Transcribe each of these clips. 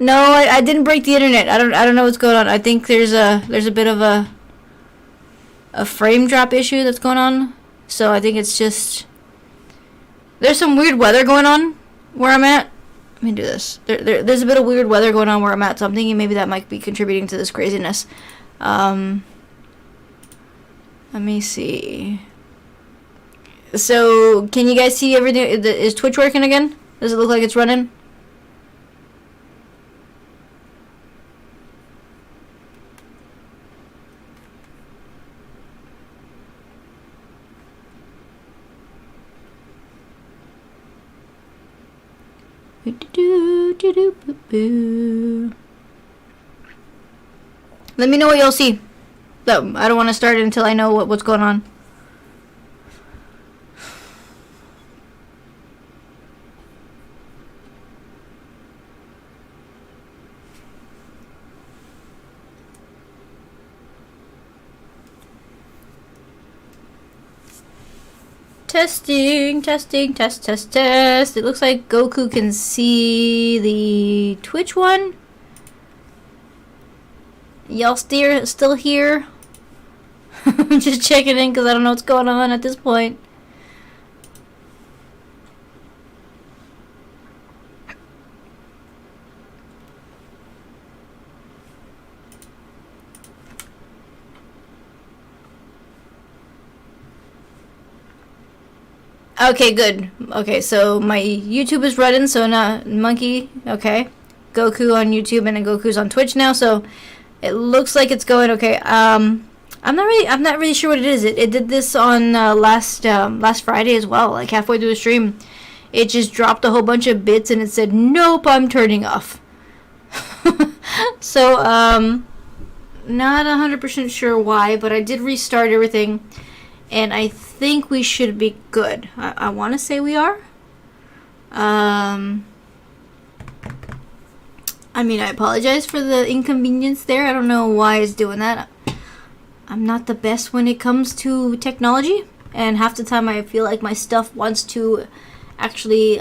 No, I didn't break the internet. I don't know what's going on. I think there's a bit of a frame drop issue that's going on. So I think it's just there's some weird weather going on where I'm at. Let me do this. There's a bit of weird weather going on where I'm at, so I'm thinking maybe that might be contributing to this craziness. Let me see. So, can you guys see everything? Is Twitch working again? Does it look like it's running? Let me know what you'll see. So, I don't want to start it until I know what's going on. Testing, testing, test, test, test. It looks like Goku can see the Twitch one. Y'all still here? I'm just checking in because I don't know what's going on at this point. Okay, good. Okay, so my YouTube is running, so not Monkey. Okay, Goku on YouTube and then Goku's on Twitch now. So it looks like it's going okay. I'm not really sure what it is. It did this on last Friday as well. Like halfway through the stream, it just dropped a whole bunch of bits and it said, "Nope, I'm turning off." So not 100% sure why, but I did restart everything. And I think we should be good. I want to say we are. I mean, I apologize for the inconvenience there. I don't know why it's doing that. I'm not the best when it comes to technology. And half the time I feel like my stuff wants to actually,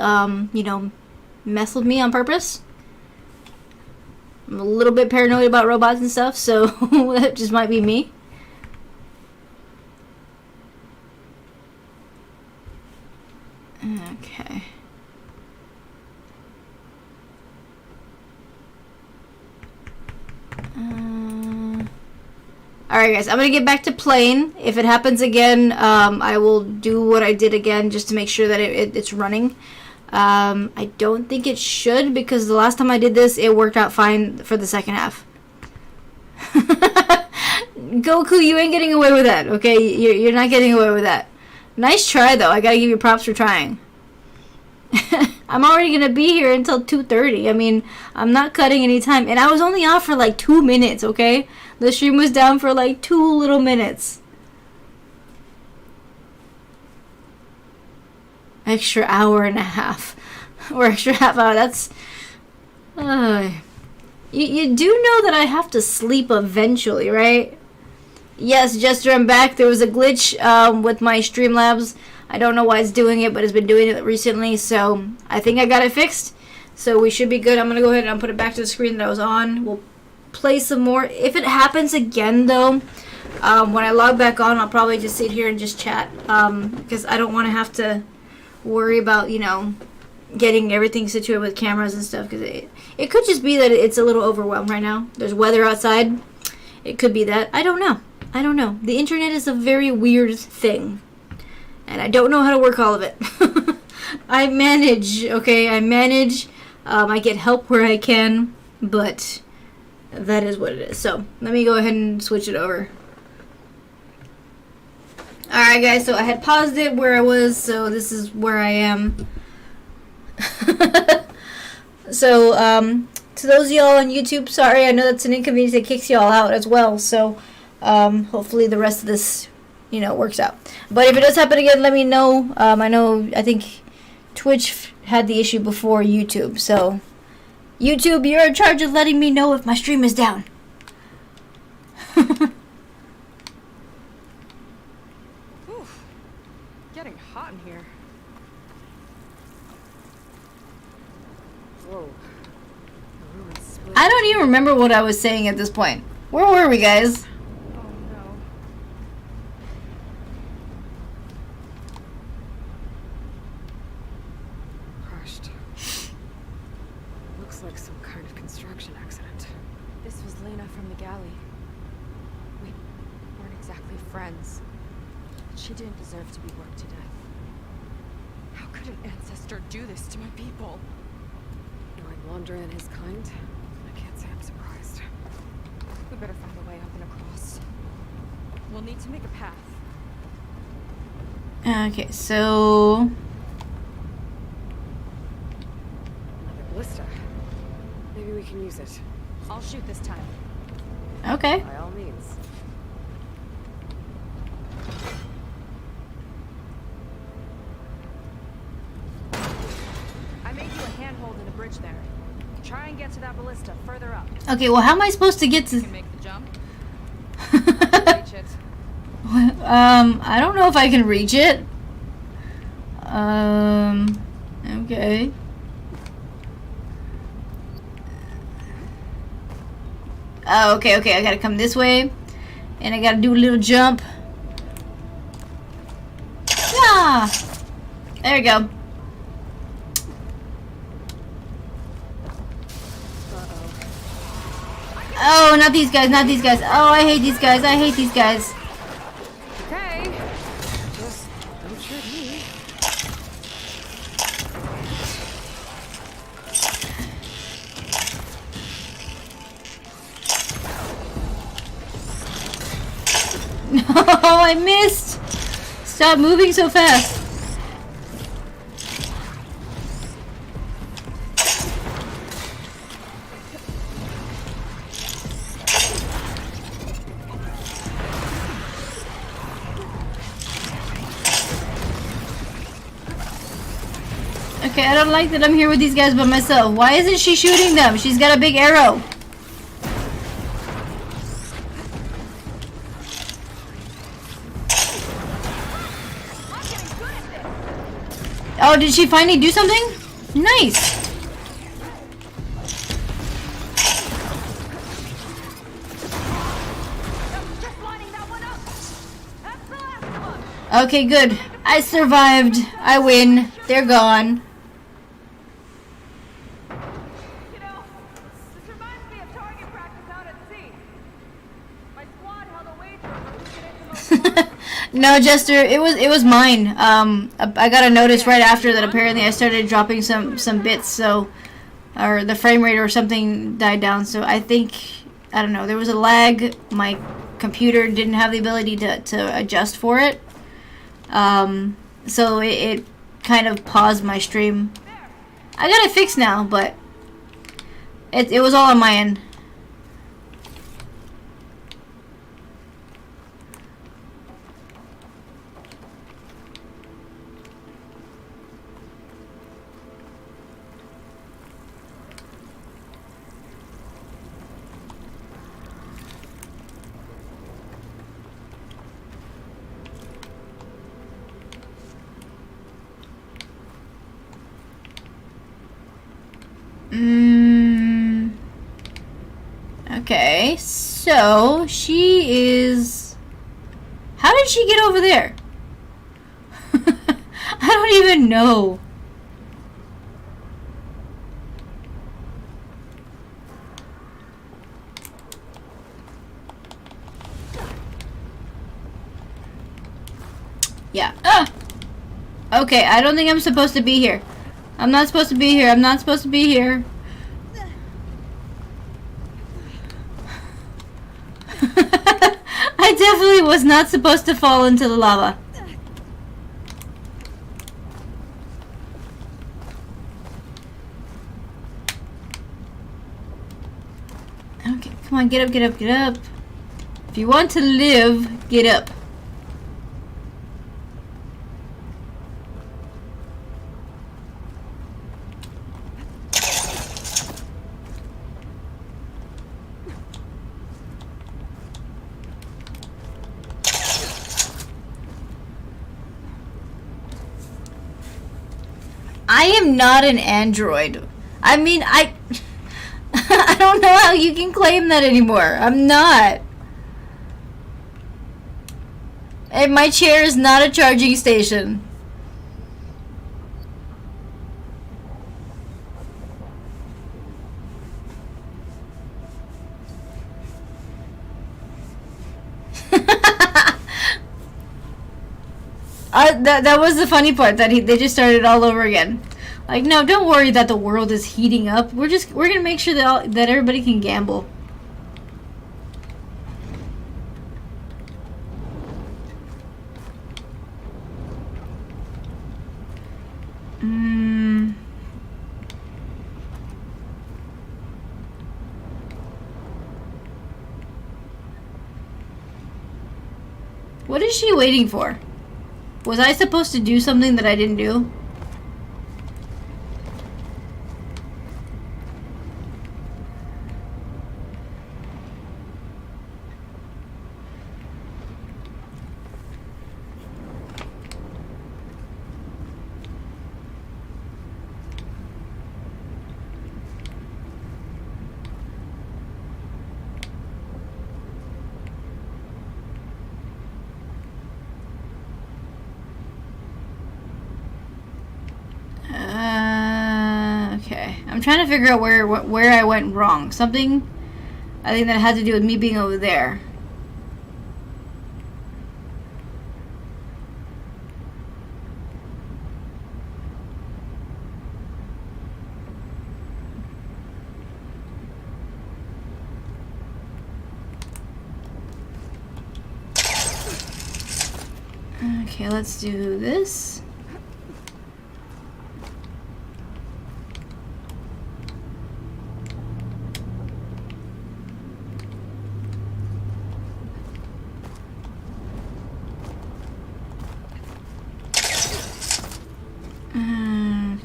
mess with me on purpose. I'm a little bit paranoid about robots and stuff, so that just might be me. Okay. Alright guys, I'm gonna get back to playing. If it happens again, I will do what I did again just to make sure that it's running. I don't think it should because the last time I did this, it worked out fine for the second half. Goku, you ain't getting away with that, okay? You're not getting away with that. Nice try, though. I gotta give you props for trying. I'm already gonna be here until 2:30. I mean, I'm not cutting any time. And I was only off for like 2 minutes, okay? The stream was down for like 2 little minutes. Extra hour and a half. Or extra half hour. That's... You do know that I have to sleep eventually, right? Yes, Jester, I'm back. There was a glitch with my Streamlabs. I don't know why it's doing it, but it's been doing it recently, so I think I got it fixed. So we should be good. I'm going to go ahead and put it back to the screen that I was on. We'll play some more. If it happens again, though, when I log back on, I'll probably just sit here and just chat. Because I don't want to have to worry about, getting everything situated with cameras and stuff. Because it could just be that it's a little overwhelmed right now. There's weather outside. It could be that. I don't know. The internet is a very weird thing. And I don't know how to work all of it. I manage, okay? I manage. I get help where I can. But that is what it is. So, let me go ahead and switch it over. Alright, guys. So, I had paused it where I was. So, this is where I am. So, to those of y'all on YouTube, sorry. I know that's an inconvenience that kicks y'all out as well. So, hopefully the rest of this works out. But if it does happen again, let me know. I think Twitch had the issue before YouTube. So, YouTube, you're in charge of letting me know if my stream is down. Oof, getting hot in here. Whoa. ruins split. I don't even remember what I was saying at this point. Where were we, guys? Oh no. Crushed. Looks like some kind of construction accident. This was Lena from the galley. We weren't exactly friends. She didn't deserve to be worked to death. How could an ancestor do this to my people? Knowing Wandra and his kind, I can't say I'm surprised. We better find a way up and across. We'll need to make a path. Okay, so... Another ballista. Maybe we can use it. I'll shoot this time. Okay. By all means. I made you a handhold in the bridge there. Try and get to that ballista further up. Okay, well, how am I supposed to get to... You can make the jump. Reach it. I don't know if I can reach it. Okay. Oh, okay, I gotta come this way. And I gotta do a little jump. Yeah! There we go. Oh, not these guys, not these guys. Oh, I hate these guys, I hate these guys. Okay. Just don't shoot me. No, I missed. Stop moving so fast. Okay, I don't like that I'm here with these guys by myself. Why isn't she shooting them? She's got a big arrow. Oh, did she finally do something? Nice. Okay, good. I survived. I win. They're gone. You know, this reminds me of target practice out at sea. My squad held a wager over who could hit the most. No, Jester, it was mine. I got a notice right after that. Apparently, I started dropping some bits, so, or the frame rate or something died down. So I think, I don't know, there was a lag. My computer didn't have the ability to adjust for it. So it kind of paused my stream. I got it fixed now, but it was all on my end. Okay, so she is... How did she get over there? I don't even know. Yeah. Ah! Okay, I don't think I'm supposed to be here. I'm not supposed to be here. I'm not supposed to be here. I definitely was not supposed to fall into the lava. Okay, come on, get up, get up, get up. If you want to live, get up. I am not an android. I mean, I don't know how you can claim that anymore. I'm not. And my chair is not a charging station. That was the funny part, that they just started all over again. Like, no, don't worry that the world is heating up. We're gonna make sure that everybody can gamble. What is she waiting for? Was I supposed to do something that I didn't do? Okay. I'm trying to figure out where I went wrong. Something, I think, that had to do with me being over there. Okay, let's do this.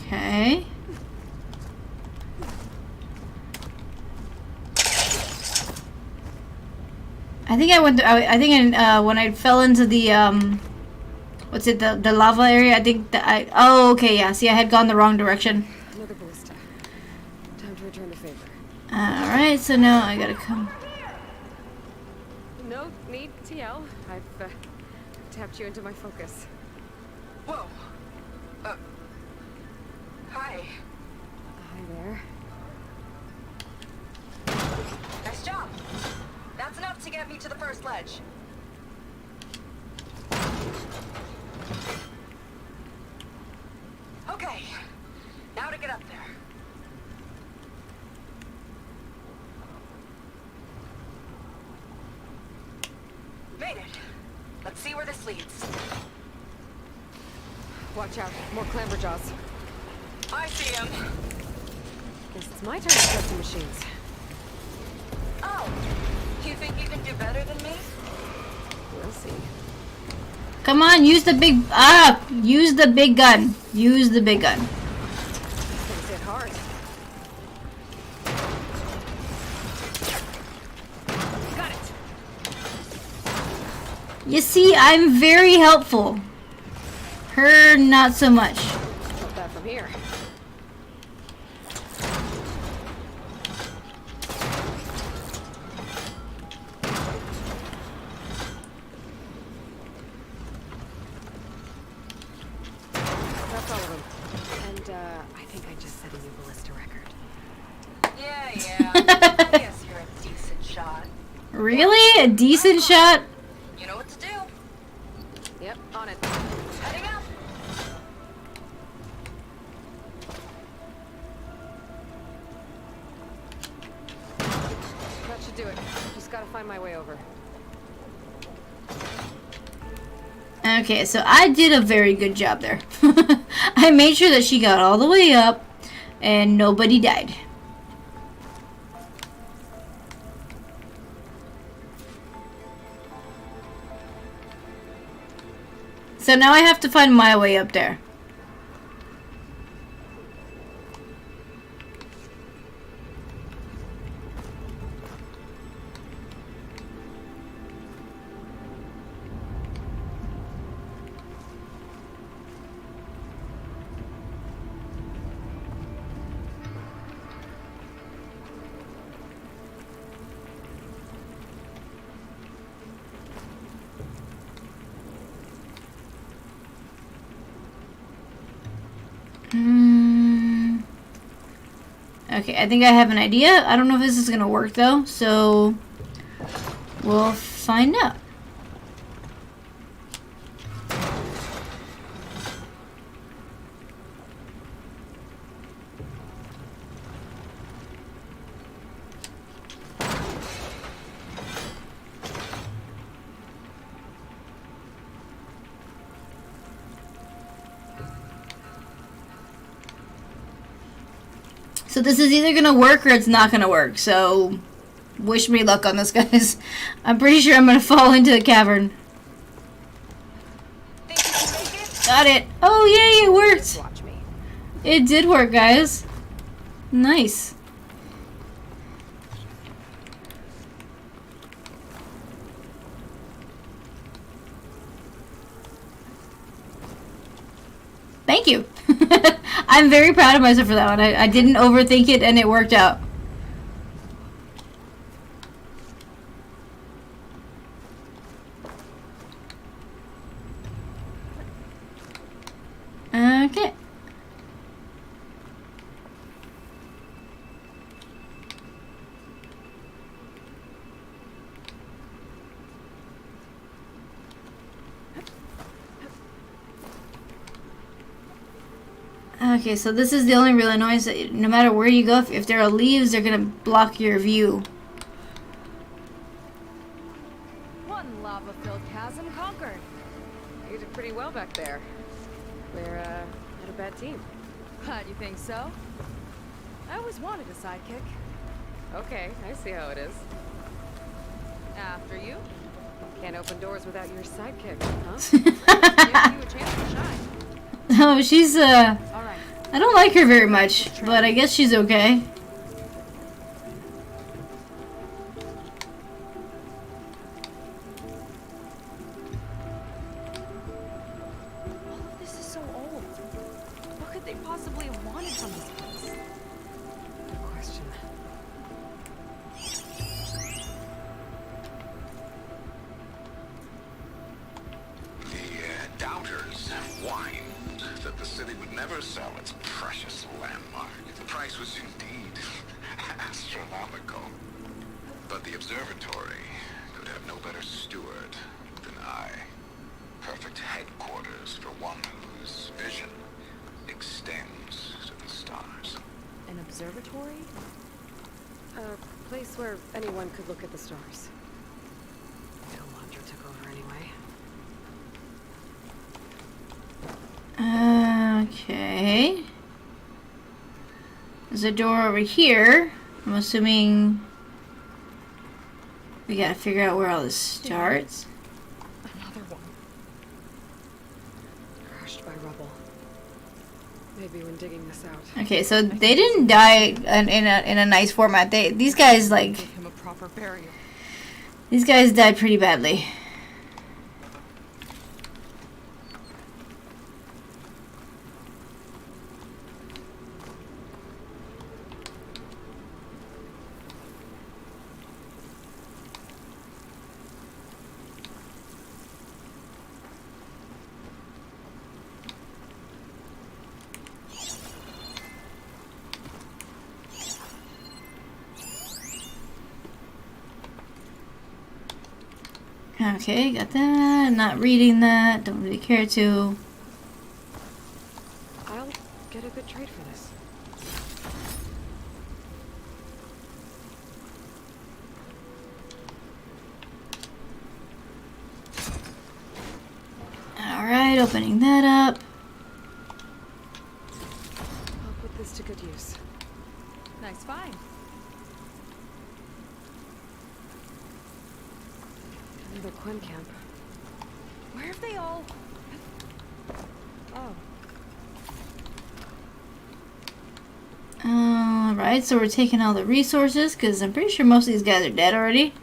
Okay. I think I went. I think when I fell into the what's it, the lava area? I think that I. Oh, okay, yeah. See, I had gone the wrong direction. Another ballista. Time to return the favor. All right, so now I gotta come. No need to yell. I've tapped you into my focus. Whoa. Hi. Hi there. Nice job. That's enough to get me to the first ledge. Okay. Now to get up there. Made it. Let's see where this leads. Watch out. More clamberjaws. I see him. Guess it's my turn to test the machines. Oh. You think you can do better than me? We'll see. Come on, use the big use the big gun. Use the big gun. Things hit hard. Got it. You see, I'm very helpful. Her, not so much. Not bad from here. That's all of them. And I think I just set a new ballista record. Yeah. Yes, you're a decent shot. Really? A decent shot? You know what to do. Yep, on it. Heading up. That should do it. Just gotta find my way over. Okay, so I did a very good job there. I made sure that she got all the way up and nobody died. So now I have to find my way up there. Okay, I think I have an idea. I don't know if this is gonna work though, so we'll find out. So this is either gonna work or it's not gonna work. So wish me luck on this, guys. I'm pretty sure I'm gonna fall into the cavern. Think you can make it? Got it. Oh yay, it worked. Watch me. It did work, guys. Nice. Thank you. I'm very proud of myself for that one. I didn't overthink it and it worked out. Okay. Okay, so this is the only real annoyance that no matter where you go, if there are leaves, they're gonna block your view. One lava-filled chasm conquered. You did pretty well back there. We're, not a bad team. What, you think so? I always wanted a sidekick. Okay, I see how it is. After you. Can't open doors without your sidekick, huh? Give you a chance to shine. Oh, she's, All right. I don't like her very much, but I guess she's okay. All of this is so old. What could they possibly have wanted from this place? Good question. The doubters whined that the city would never sell its precious landmark. The price was indeed astronomical. But the observatory could have no better steward than I. Perfect headquarters for one whose vision extends to the stars. An observatory? A place where anyone could look at the stars. Until Landra took over anyway. Okay. There's a door over here. I'm assuming we gotta figure out where all this starts. Another one. Crushed by rubble. Maybe when digging this out. Okay, so they didn't die in a nice format. These guys Give him a proper burial. these guys died pretty badly. Okay, got that. Not reading that. Don't really care to. I'll get a good trade for this. Alright, opening that up. I'll put this to good use. Nice find. Another Quen camp. Where have they all... Oh. Alright, so we're taking all the resources because I'm pretty sure most of these guys are dead already.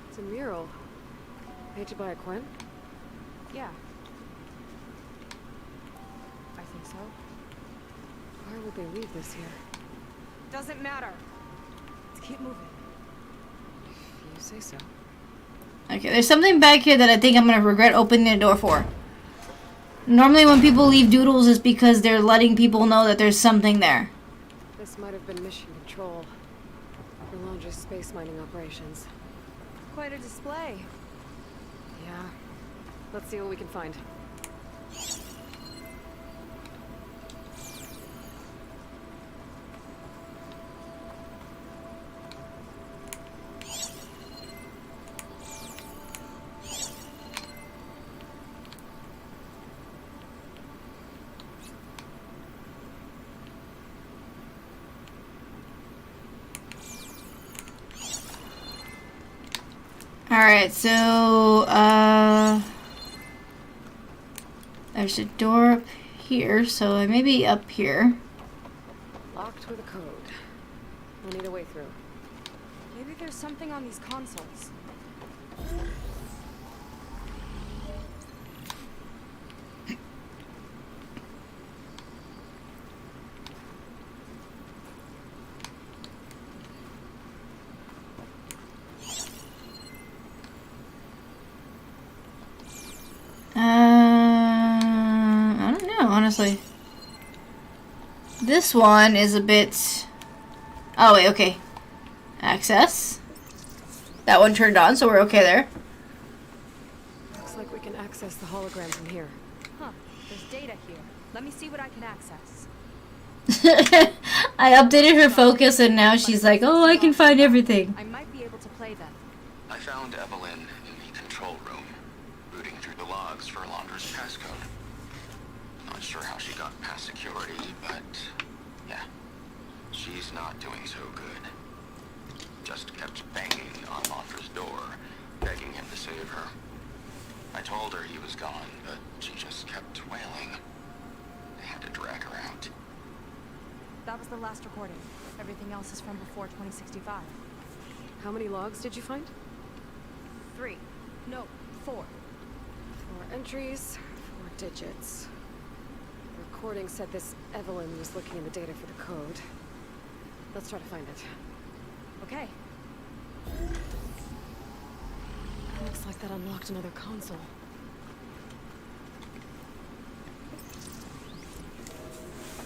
It's a mural. Painted by a Quen? Yeah. I they leave this here. Doesn't matter. Let's keep moving. If you say so. Okay, there's something back here that I think I'm gonna regret opening the door for. Normally when people leave doodles, it's because they're letting people know that there's something there. This might have been mission control. For Laundry's space mining operations. Quite a display. Yeah. Let's see what we can find. Alright, so, there's a door up here, so I may be up here. Locked with a code. We'll need a way through. Maybe there's something on these consoles. I don't know, honestly. This one is a bit... Oh, wait, okay. Access. That one turned on, so we're okay there. Looks like we can access the hologram from here. Huh. There's data here. Let me see what I can access. I updated her focus, and now she's like, oh, I can find everything. I might be able to play them. I found Evelyn in the control room, rooting through the logs for Launder's passcode. Not sure how she got past security, but yeah, she's not doing so good. Just kept banging on Launder's door, begging him to save her. I told her he was gone, but she just kept wailing. I had to drag her out. That was the last recording. Everything else is from before 2065. How many logs did you find? 3. No, 4. 4 entries, 4 digits. The recording said this Evelyn was looking in the data for the code. Let's try to find it. Okay. Looks like that unlocked another console.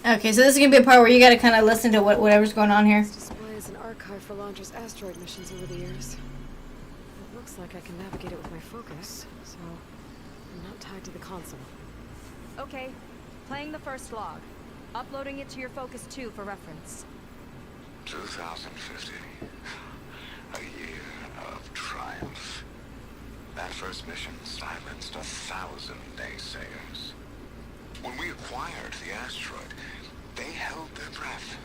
Okay, so this is gonna be a part where you gotta kind of listen to whatever's going on here. This display is an archive for Launder's asteroid missions over the years. It looks like I can navigate it with my focus, so I'm not tied to the console. Okay. Playing the first log. Uploading it to your Focus 2 for reference. 2050. A year of triumph. That first mission silenced 1,000 naysayers. When we acquired the asteroid, they held their breath.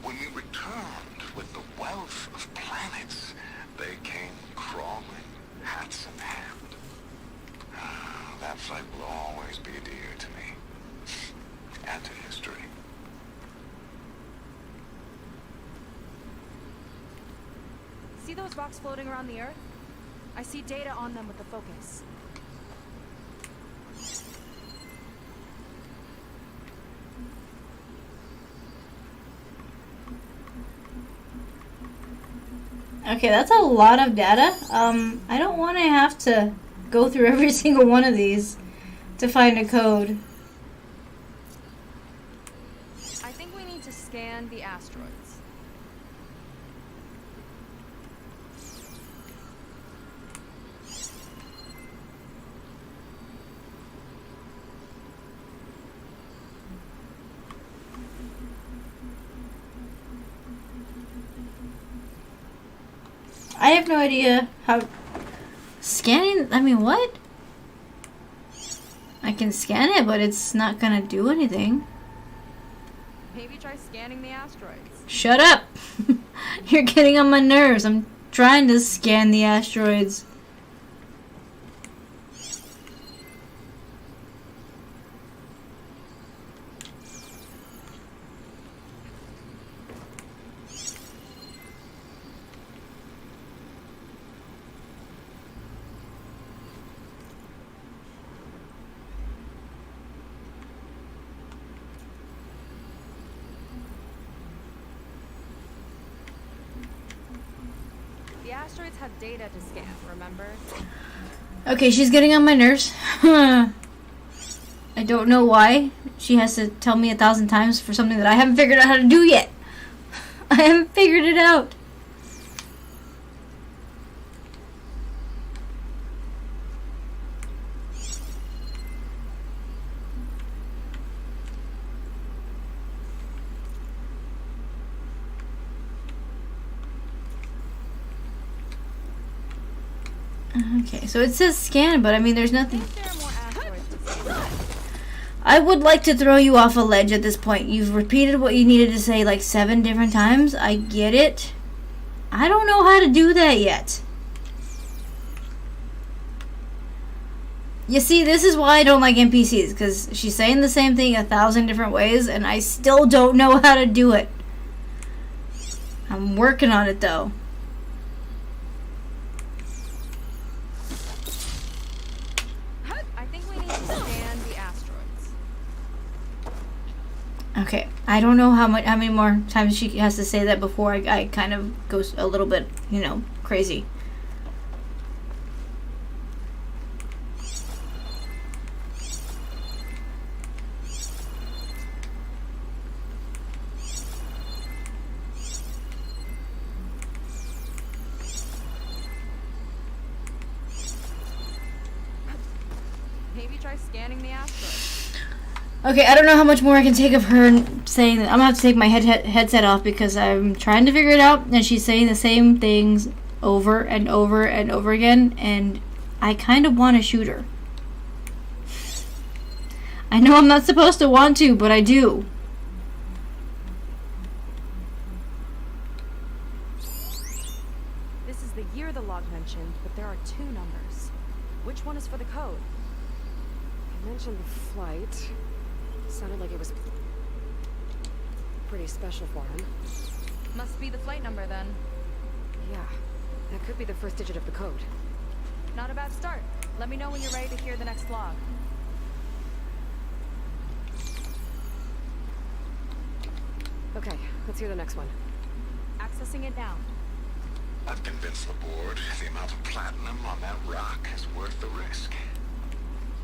When we returned with the wealth of planets, they came crawling, hats in hand. That flight will always be dear to me. And to history. See those rocks floating around the Earth? I see data on them with the focus. Okay, that's a lot of data. I don't want to have to go through every single one of these to find a code. I think we need to scan the asteroids. I have no idea how... Scanning? I mean, what? I can scan it, but it's not gonna do anything. Maybe try scanning the asteroids. Shut up! You're getting on my nerves. I'm trying to scan the asteroids. asteroids have data to scan, remember? Okay, she's getting on my nerves. I don't know why she has to tell me 1,000 times for something that I haven't figured out how to do yet. I haven't figured it out. Okay, so it says scan, but I mean, there's nothing. If there are more asteroids to scan. I would like to throw you off a ledge at this point. You've repeated what you needed to say like 7 different times. I get it. I don't know how to do that yet. You see, this is why I don't like NPCs, because she's saying the same thing 1,000 different ways, and I still don't know how to do it. I'm working on it, though. I think we need to scan the asteroids. Okay, I don't know how many more times she has to say that before I kind of go a little bit, you know, crazy. Maybe try scanning the asteroids. Okay, I don't know how much more I can take of her saying that. I'm gonna have to take my headset off because I'm trying to figure it out, and she's saying the same things over and over and over again, and I kind of want to shoot her. I know I'm not supposed to want to, but I do. This is the year the log mentioned, but there are 2 numbers. Which one is for the code? I mentioned the flight. Sounded like it was pretty special for him. Must be the flight number then. Yeah, that could be the first digit of the code. Not a bad start. Let me know when you're ready to hear the next log. Okay, let's hear the next one. Accessing it now. I've convinced the board the amount of platinum on that rock is worth the risk.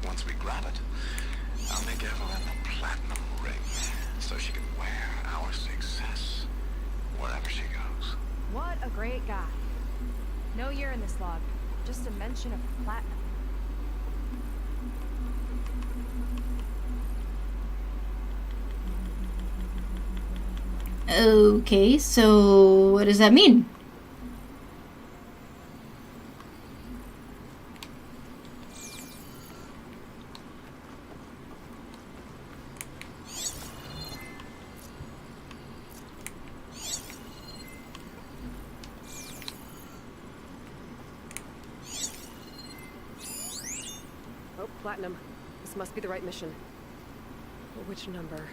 Once we grab it, I'll make Evelyn a platinum ring so she can wear our success wherever she goes. What a great guy. No year in this log. Just a mention of platinum. Okay, so what does that mean? Oh, platinum. This must be the right mission. But which number?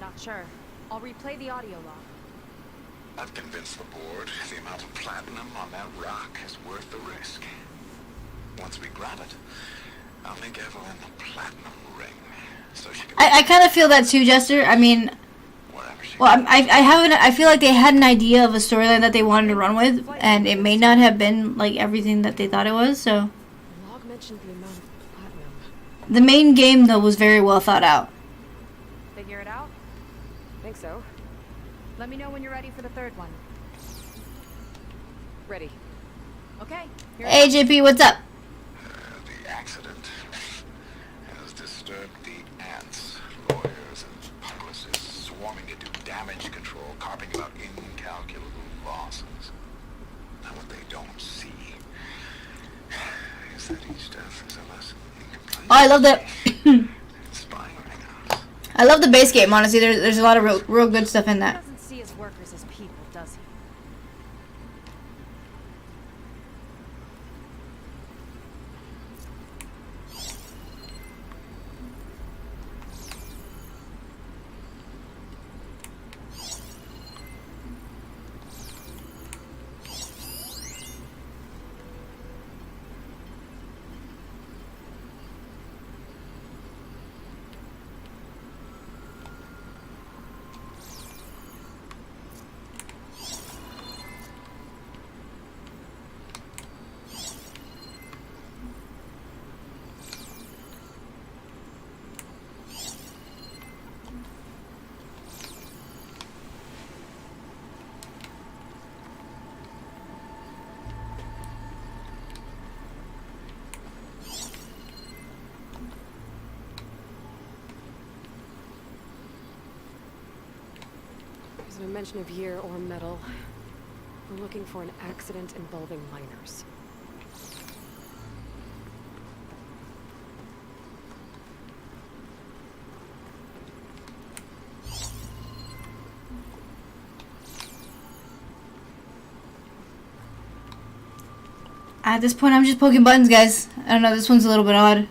Not sure. I'll replay the audio log. I've convinced the board the amount of platinum on that rock is worth the risk. Once we grab it, I'll make Evelyn a platinum ring so she can I kind of feel that too, Jester. I mean, wherever she well, goes. I feel like they had an idea of a storyline that they wanted to run with, and it may not have been like everything that they thought it was. So The log mentioned the amount of platinum. the main game though was very well thought out. Figure it out? Think so. Let me know when you're ready for the 3rd one. Ready. Okay. Here Hey JP, what's up? The accident has disturbed the ants, lawyers, and publicists swarming to do damage control, carping about incalculable losses. Now what they don't see is that each death is a lesson in compliance. Oh, I love that. Inspiring us. I love the base game. Honestly, there's a lot of real good stuff in He that. doesn't see his workers as people, does he? There's no mention of year or metal. We're looking for an accident involving miners. At this point, I'm just poking buttons, guys. I don't know, this one's a little bit odd.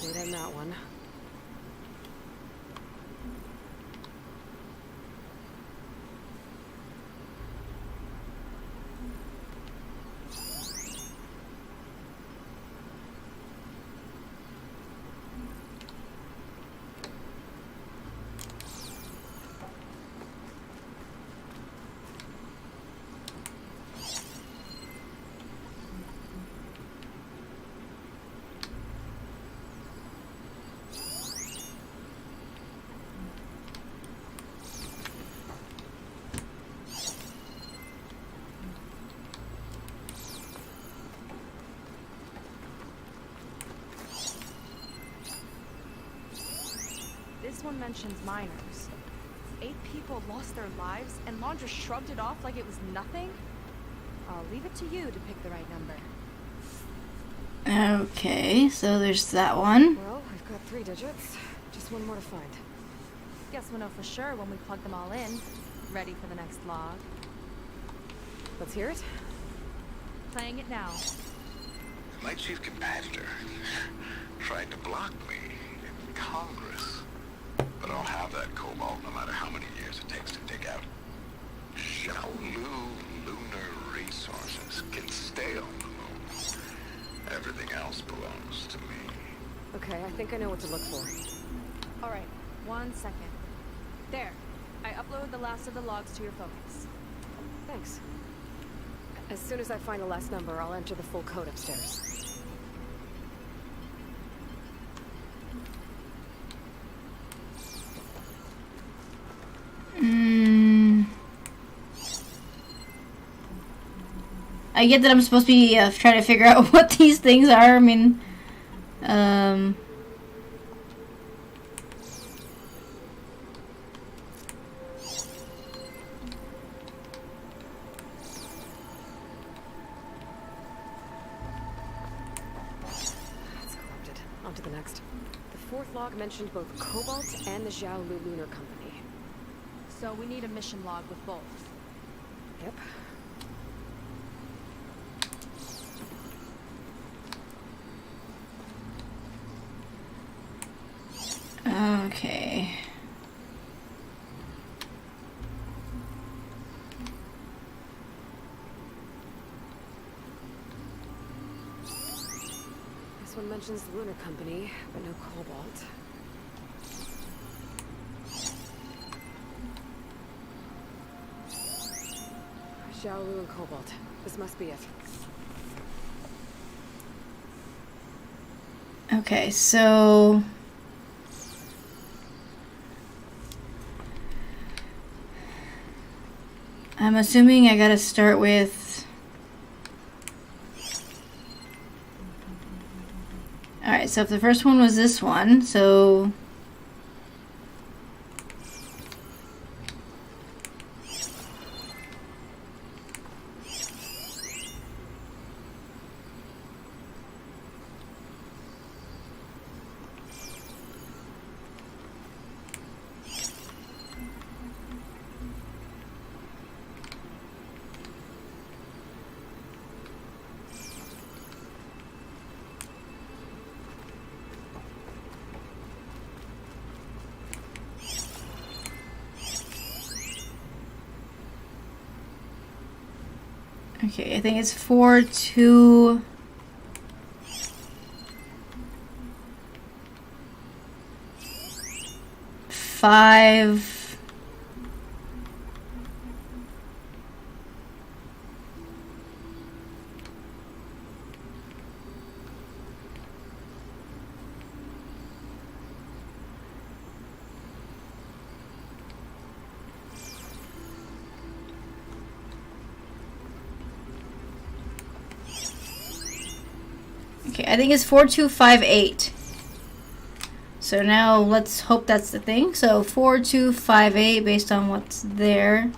Data in that one. This one mentions miners. 8 people lost their lives, and Laundra shrugged it off like it was nothing? I'll leave it to you to pick the right number. Okay, so there's that one. Well, we've got 3 digits. Just one more to find. Guess we'll know for sure when we plug them all in. Ready for the next log. Let's hear it. Playing it now. My chief competitor tried to block me in Congress. But I'll have that cobalt no matter how many years it takes to dig out. Xiaolu lunar resources can stay on the moon. Everything else belongs to me. Okay, I think I know what to look for. Alright, 1 second. There. I uploaded the last of the logs to your focus. Thanks. As soon as I find the last number, I'll enter the full code upstairs. I get that I'm supposed to be trying to figure out what these things are. I mean, That's corrupted. On to the next. The 4th log mentioned both Cobalt and the Xiaolu Lunar Company. So we need a mission log with both. Yep. okay. This one mentions the Lunar Company, but no Cobalt. Xiaolu and Cobalt. This must be it. Okay, so I'm assuming I gotta start with. Alright, so if the first one was this one, so. Okay, I think it's 4, 2. Five. Okay, I think it's 4258. So now let's hope that's the thing. So 4258 based on what's there.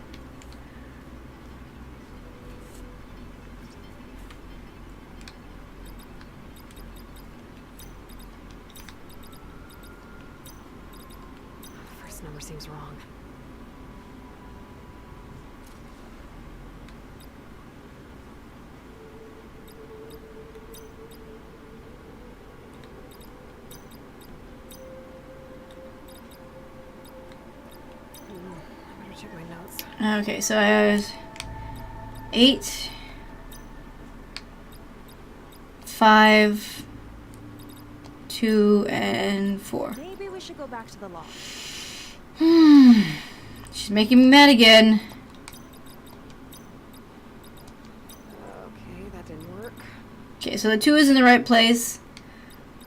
First number seems wrong. I better check my notes. Okay, so I have 8, 5, 2, and 4. Maybe we should go back to the law. She's making me mad again. Okay, that didn't work. Okay, so the 2 is in the right place.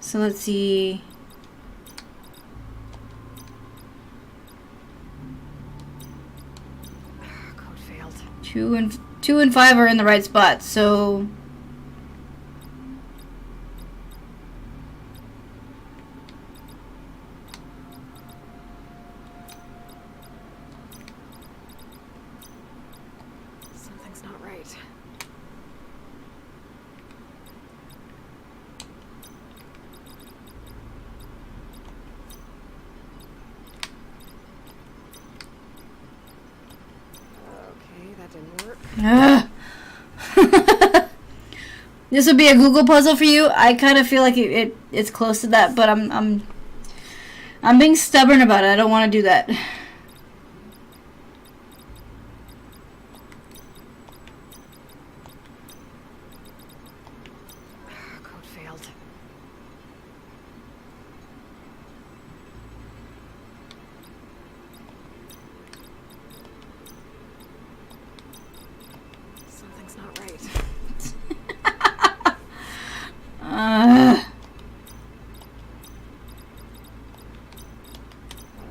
So let's see. Code failed. 2 and 5 are in the right spot. So Something's not right. Okay, that didn't work. Ugh. This would be a Google puzzle for you. I kind of feel like it's close to that, but I'm being stubborn about it. I don't want to do that. Code failed. Something's not right.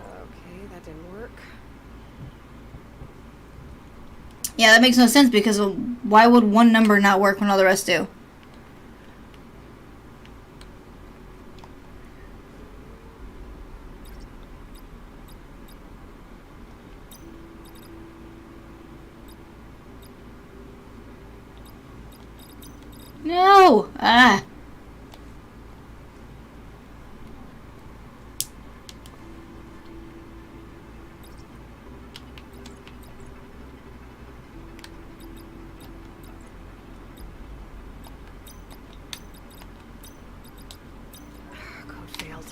Okay, that didn't work. Yeah, that makes no sense because why would one number not work when all the rest do? No! Ah. Code failed.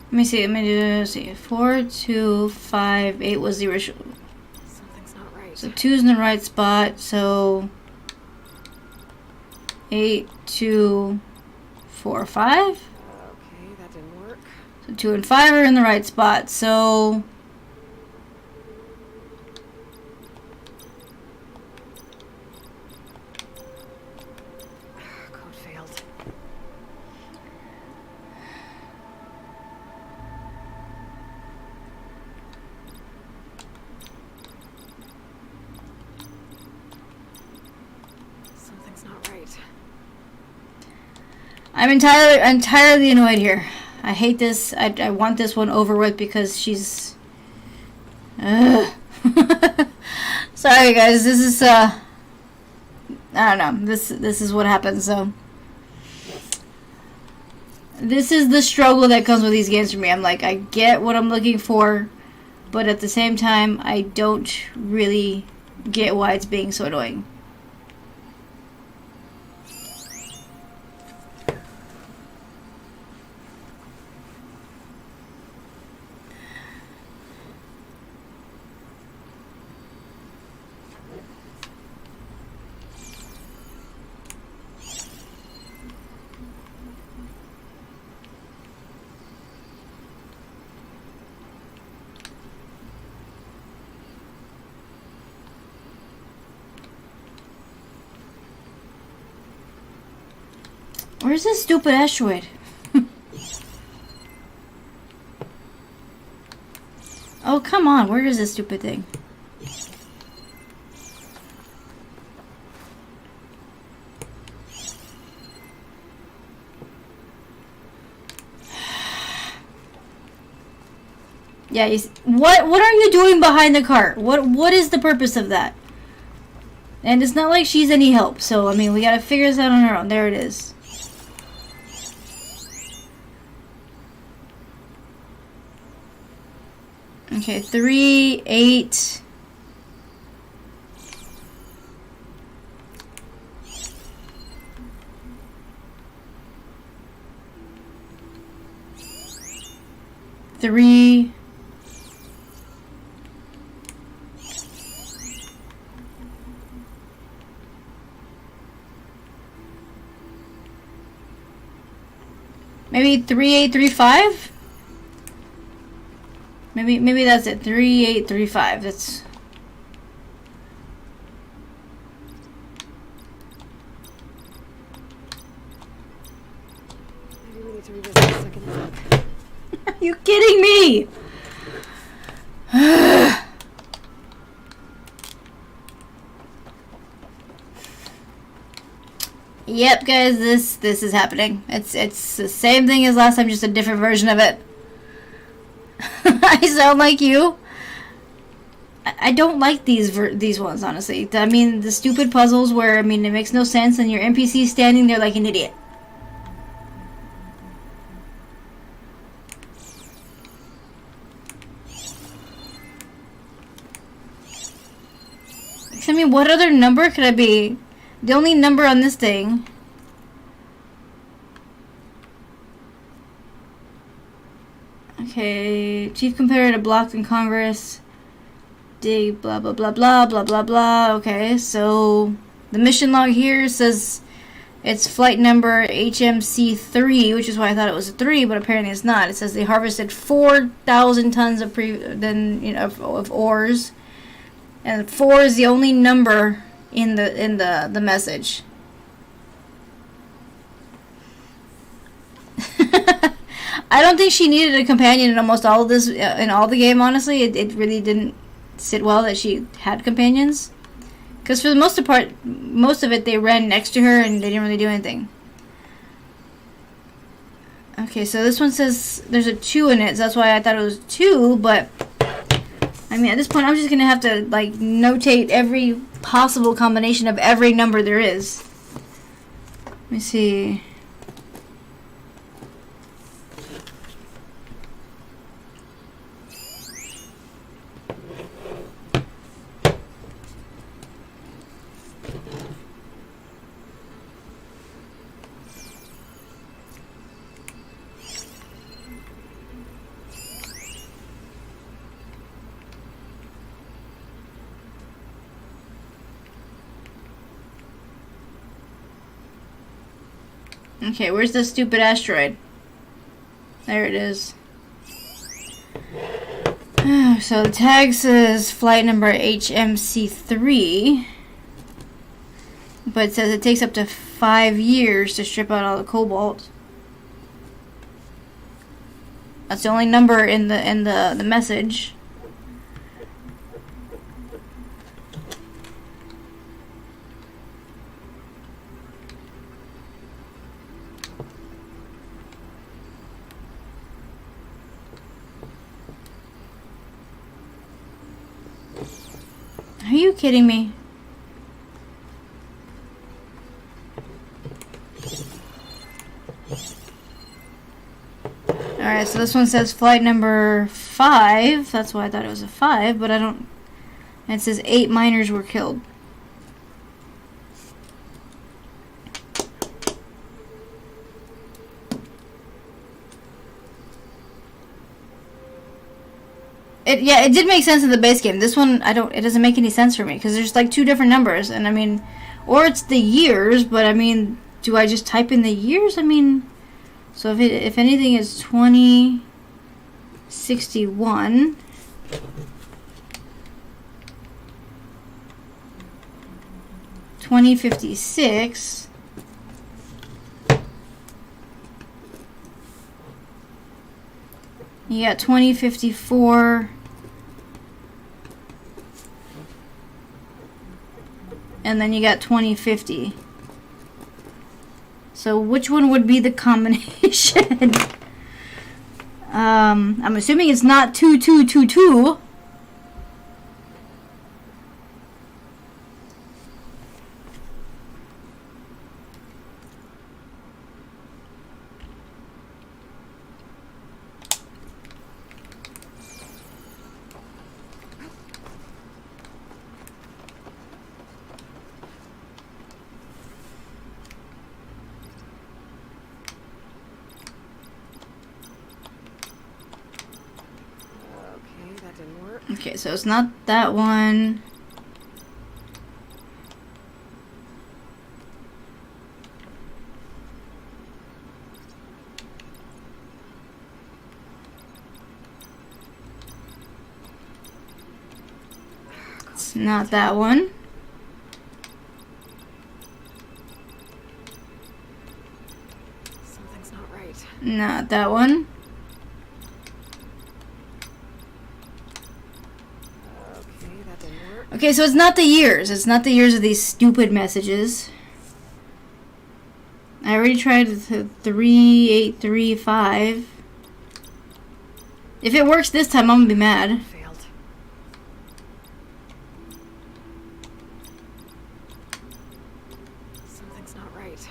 Let me see. Let me see. 4, 2, 5, 8 was the original. Something's not right. So 2's in the right spot. So 8, 2, 4, 5. Okay, that didn't work. So 2 and 5 are in the right spot. So Code failed. Something's not right. I'm entirely annoyed here. I hate this. I want this one over with because she's. Ugh. Sorry guys. This is I don't know. This is what happens. So this is the struggle that comes with these games for me. I'm like, I get what I'm looking for, but at the same time, I don't really get why it's being so annoying. Where's this stupid asteroid? Oh, come on. Where is this stupid thing? Yeah, what are you doing behind the cart? What is the purpose of that? And it's not like she's any help, so I mean, we gotta figure this out on our own. There it is. Okay, 3, 8. Three. Maybe 3835? Maybe that's it. 3835. That's Maybe we need to revisit the second look. Are you kidding me? Yep, guys, this is happening. It's the same thing as last time, just a different version of it. I sound like you. I don't like these ones, honestly. I mean, the stupid puzzles where, I mean, it makes no sense and your NPC standing there like an idiot. I mean, what other number could I be? The only number on this thing. Okay, chief competitor blocked in Congress. Dig, blah, blah, blah, blah, blah, blah, blah. Okay, so the mission log here says it's flight number HMC3, which is why I thought it was a 3, but apparently it's not. It says they harvested 4,000 tons of of ores. And 4 is the only number in the message. I don't think she needed a companion in almost all of this, in all the game, honestly. It really didn't sit well that she had companions. Because for the most part, most of it, they ran next to her and they didn't really do anything. Okay, so this one says there's a 2 in it, so that's why I thought it was 2, but I mean, at this point, I'm just going to have to, like, notate every possible combination of every number there is. Let me see. Okay, where's the stupid asteroid? There it is. So the tag says flight number HMC3, but it says it takes up to 5 years to strip out all the cobalt. That's the only number in the message. Are you kidding me? Alright, so this one says flight number 5. That's why I thought it was a 5, but I don't... It says 8 miners were killed. It did make sense in the base game. This one, it doesn't make any sense for me, because there's like 2 different numbers, and I mean, or it's the years, but I mean, do I just type in the years? I mean, so if anything is 2061, $20.56. You got 2054. And then you got 2050. So which one would be the combination? I'm assuming it's not 2222. Okay, that didn't work. Okay, so it's not that one. It's not that one. Something's not right. Not that one. Okay, that didn't work. Okay, so it's not the years. It's not the years of these stupid messages. I already tried the 3835. If it works this time, I'm gonna be mad. Failed. Something's not right.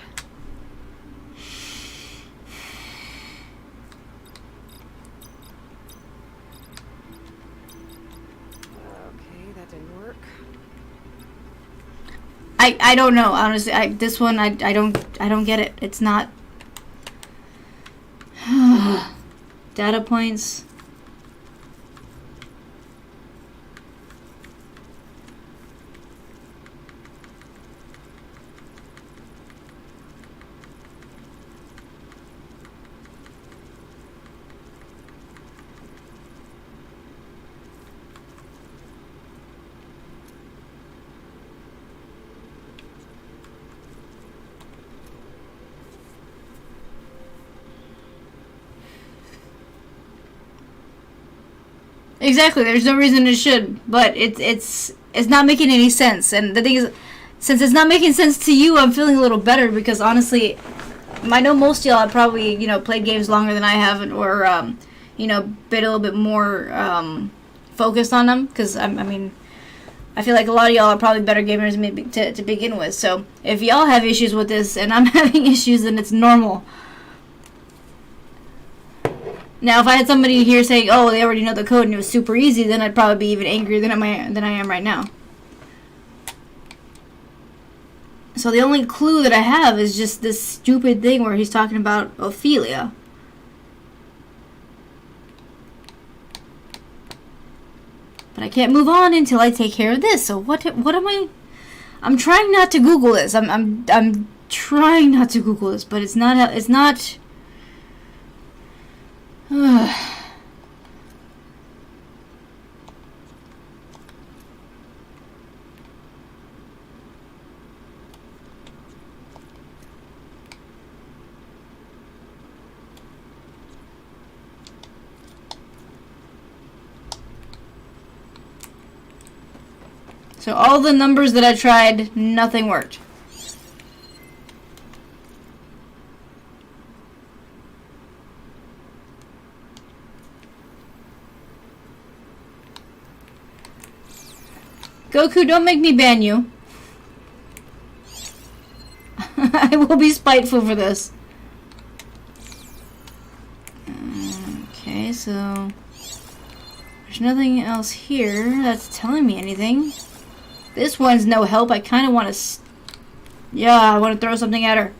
Okay, that didn't work. I don't know, honestly. This one I don't get it. It's not data points. Exactly. There's no reason it should, but it's not making any sense. And the thing is, since it's not making sense to you, I'm feeling a little better because honestly, I know most of y'all have probably played games longer than I have, or been a little bit more focused on them. Because I mean, I feel like a lot of y'all are probably better gamers maybe to begin with. So if y'all have issues with this and I'm having issues, then it's normal. Now, if I had somebody here saying, "Oh, they already know the code and it was super easy," then I'd probably be even angrier than I am right now. So the only clue that I have is just this stupid thing where he's talking about Ophelia. But I can't move on until I take care of this. So what am I? I'm trying not to Google this. I'm trying not to Google this, but it's not. So all the numbers that I tried, nothing worked. Goku, don't make me ban you. I will be spiteful for this. Okay, so there's nothing else here that's telling me anything. This one's no help. I kind of want to... Yeah, I want to throw something at her.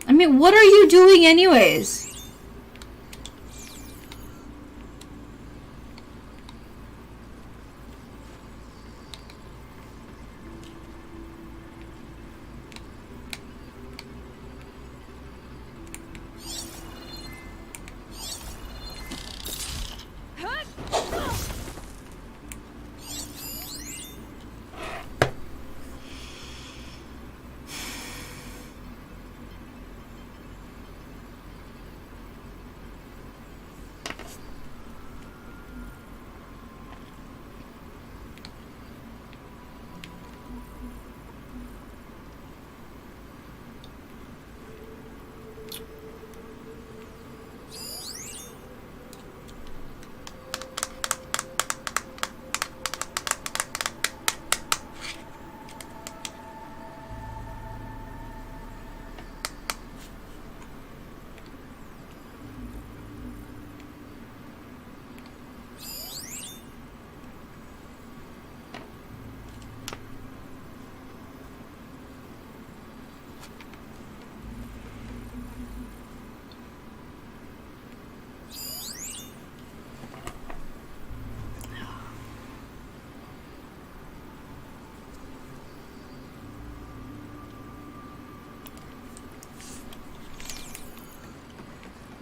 I mean, what are you doing anyways?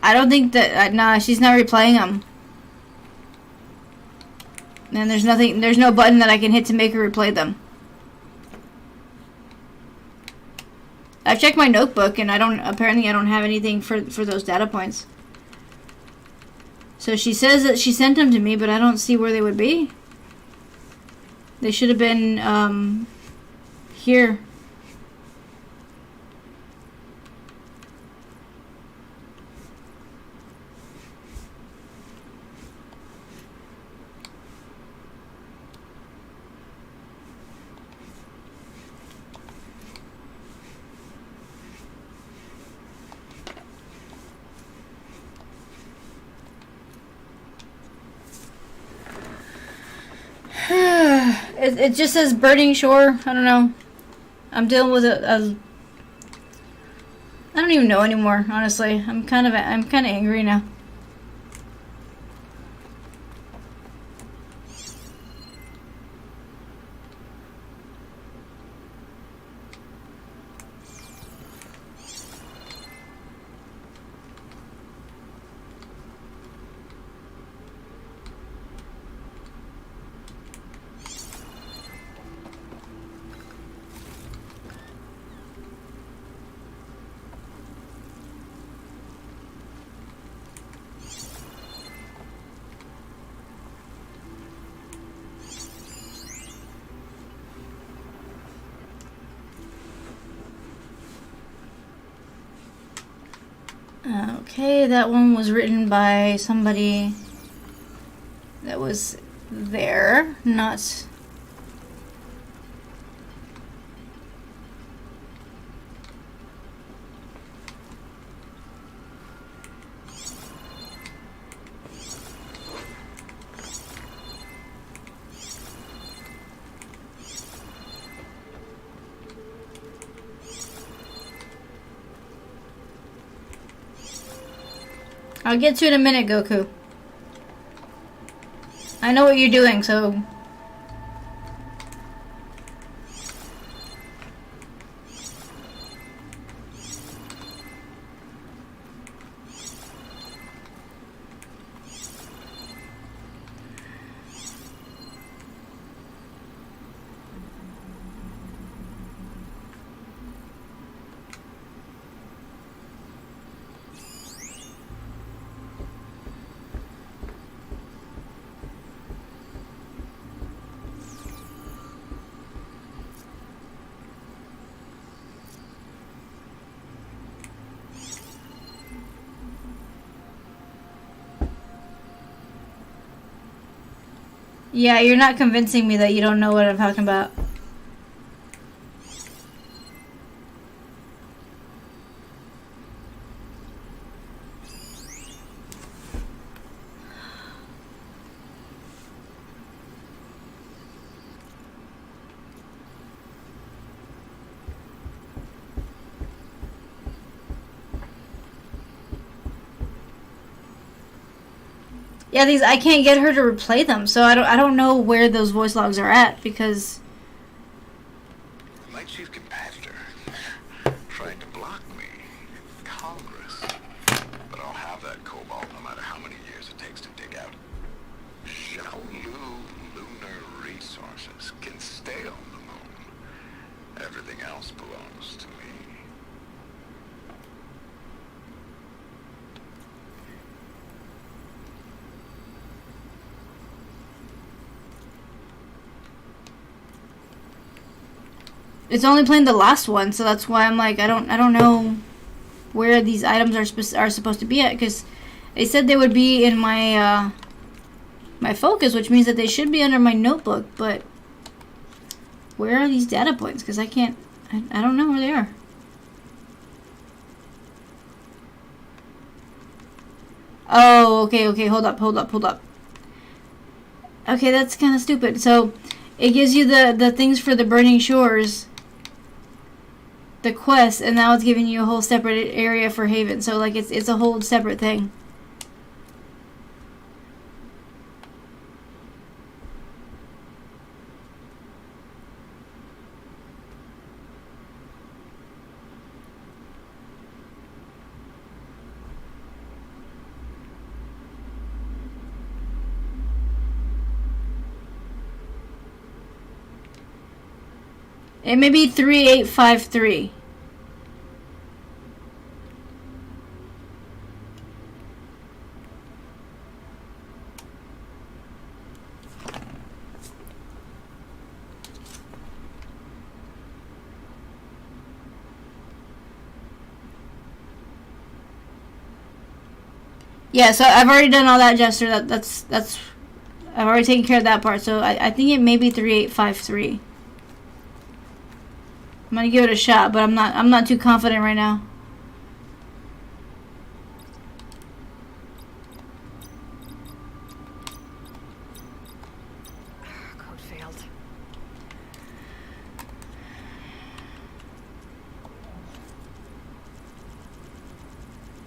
I don't think that, nah, she's not replaying them. And there's no button that I can hit to make her replay them. I've checked my notebook and apparently I don't have anything for those data points. So she says that she sent them to me, but I don't see where they would be. They should have been, here. It just says Burning Shore. I don't know. I'm dealing with a I don't even know anymore, honestly. I'm kind of angry now. Okay, that one was written by somebody that was there, not... I'll get to it in a minute, Goku. I know what you're doing, so... Yeah, you're not convincing me that you don't know what I'm talking about. Yeah, I can't get her to replay them, so I don't know where those voice logs are at, because... My chief competitor tried to block me. Congress. But I'll have that cobalt no matter how many years it takes to dig out. Xiaolu lunar resources can stay on the moon. Everything else belongs to me. It's only playing the last one, so that's why I'm like, I don't know where these items are supposed to be at, because they said they would be in my my focus, which means that they should be under my notebook, but where are these data points? Because I don't know where they are. Oh, okay, hold up. Okay, that's kind of stupid. So, it gives you the things for the Burning Shores, the quest, and now it's giving you a whole separate area for Haven. So, like, it's a whole separate thing. It may be 3853. Yeah, so I've already done all that, Jester. That's I've already taken care of that part. So I think it may be 3853. I'm gonna give it a shot, but I'm not too confident right now. Code failed.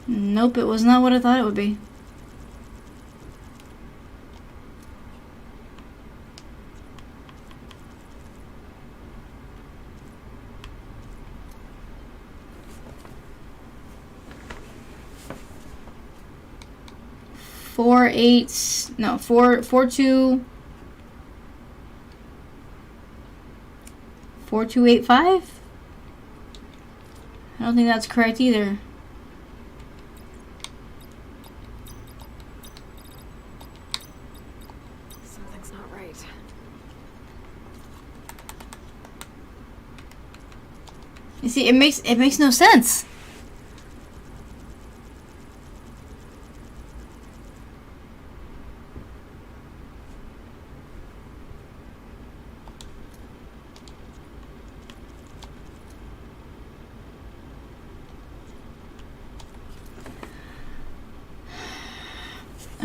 Nope, it was not what I thought it would be. Four 4285. I don't think that's correct either. Something's not right. You see, it makes no sense.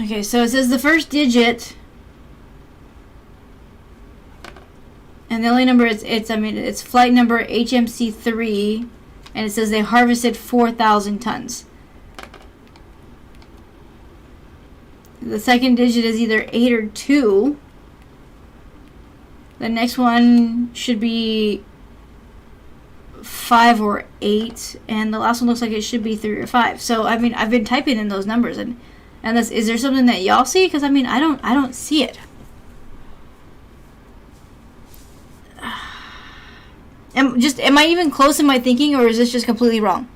Okay, so it says the first digit, and the only number it's flight number HMC3, and it says they harvested 4,000 tons. The second digit is either 8 or 2. The next one should be 5 or 8, and the last one looks like it should be 3 or 5. So I mean, I've been typing in those numbers, and is there something that y'all see? Because I mean, I don't see it. Am I even close in my thinking, or is this just completely wrong?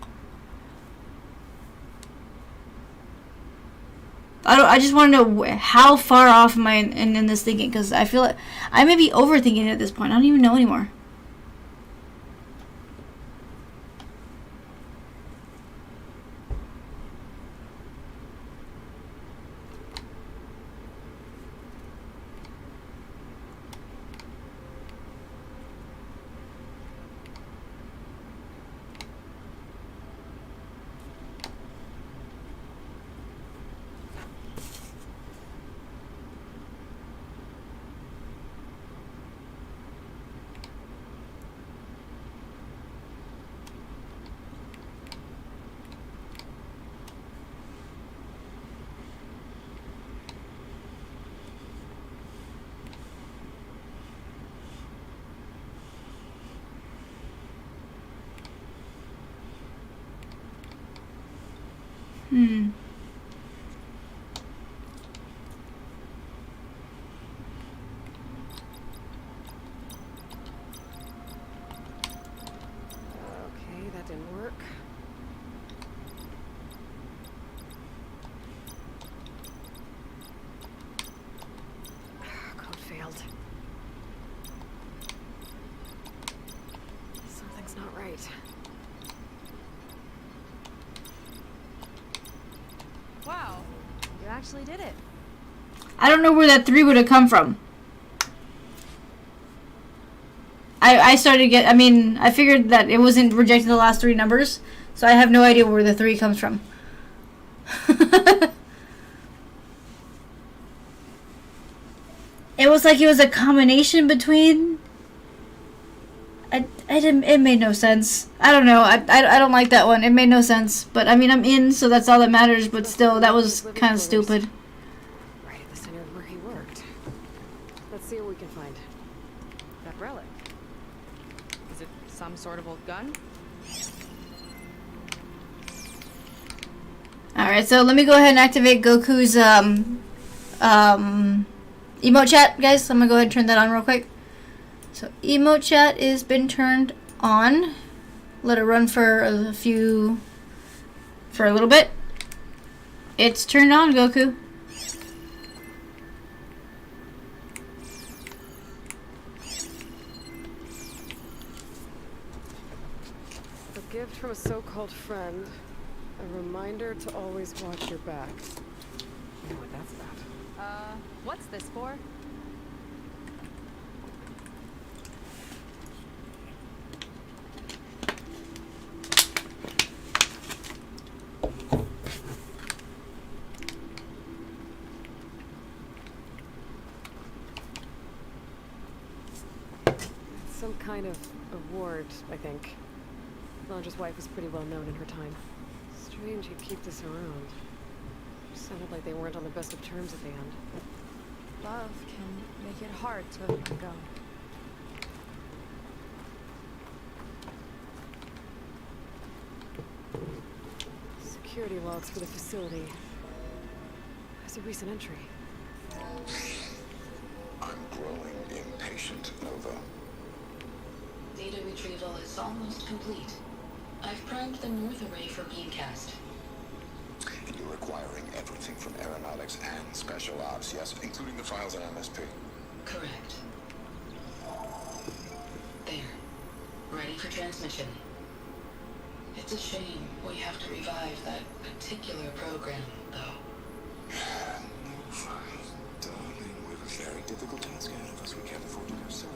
I just want to know how far off am I in this thinking, because I feel like I may be overthinking it at this point. I don't even know anymore. Okay, that didn't work. Code failed. Something's not right. Wow, you actually did it. I don't know where that 3 would have come from. I figured that it wasn't rejecting the last 3 numbers, so I have no idea where the 3 comes from. It was like it was a combination between. It made no sense. I don't know. I don't like that one. It made no sense. But I mean, I'm in, so that's all that matters. But still, that was kind of stupid. Right at the center of where he worked. Let's see what we can find. That relic. Is it some sort of old gun? Alright, so let me go ahead and activate Goku's emote chat, guys. I'm gonna go ahead and turn that on real quick. So emote chat has been turned on. Let it run for a little bit. It's turned on, Goku. A gift from a so-called friend. A reminder to always watch your back. I know what that's about. What's this for? Some kind of award, I think. Londra's wife was pretty well known in her time. Strange he'd keep this around. Sounded like they weren't on the best of terms at the end. Love can make it hard to let go. Security logs for the facility. There's a recent entry. I'm growing impatient, Nova. Data retrieval is almost complete. I've primed the North Array for beamcast. You're acquiring everything from aeronautics and special ops, yes, including the files on MSP. Correct. There. Ready for transmission. It's a shame we have to revive that particular program, though. Nova, darling, we have a very difficult task ahead of us. We can't afford to go soft.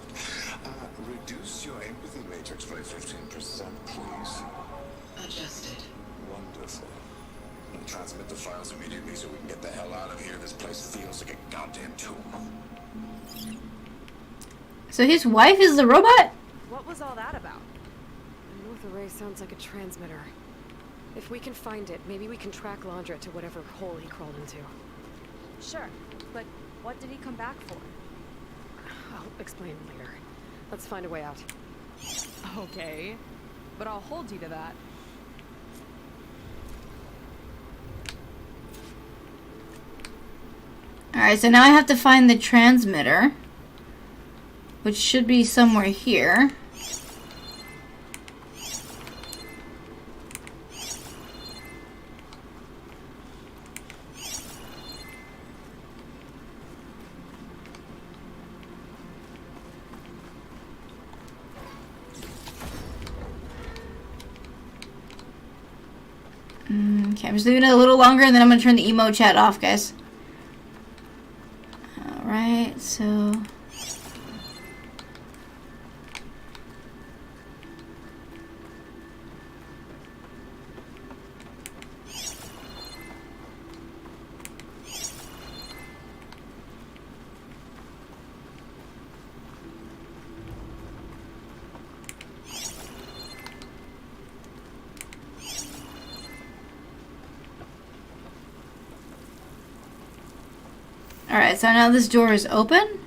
Reduce your empathy matrix by 15%, please. Adjusted. Wonderful. And transmit the files immediately so we can get the hell out of here. This place feels like a goddamn tomb. So his wife is the robot? What was all that about? The North Array sounds like a transmitter. If we can find it, maybe we can track Londra to whatever hole he crawled into. Sure, but what did he come back for? I'll explain later. Let's find a way out. Okay, but I'll hold you to that. Alright, so now I have to find the transmitter, which should be somewhere here. Okay, I'm just leaving it a little longer and then I'm going to turn the emo chat off, guys. Alright, so... Alright, so now this door is open.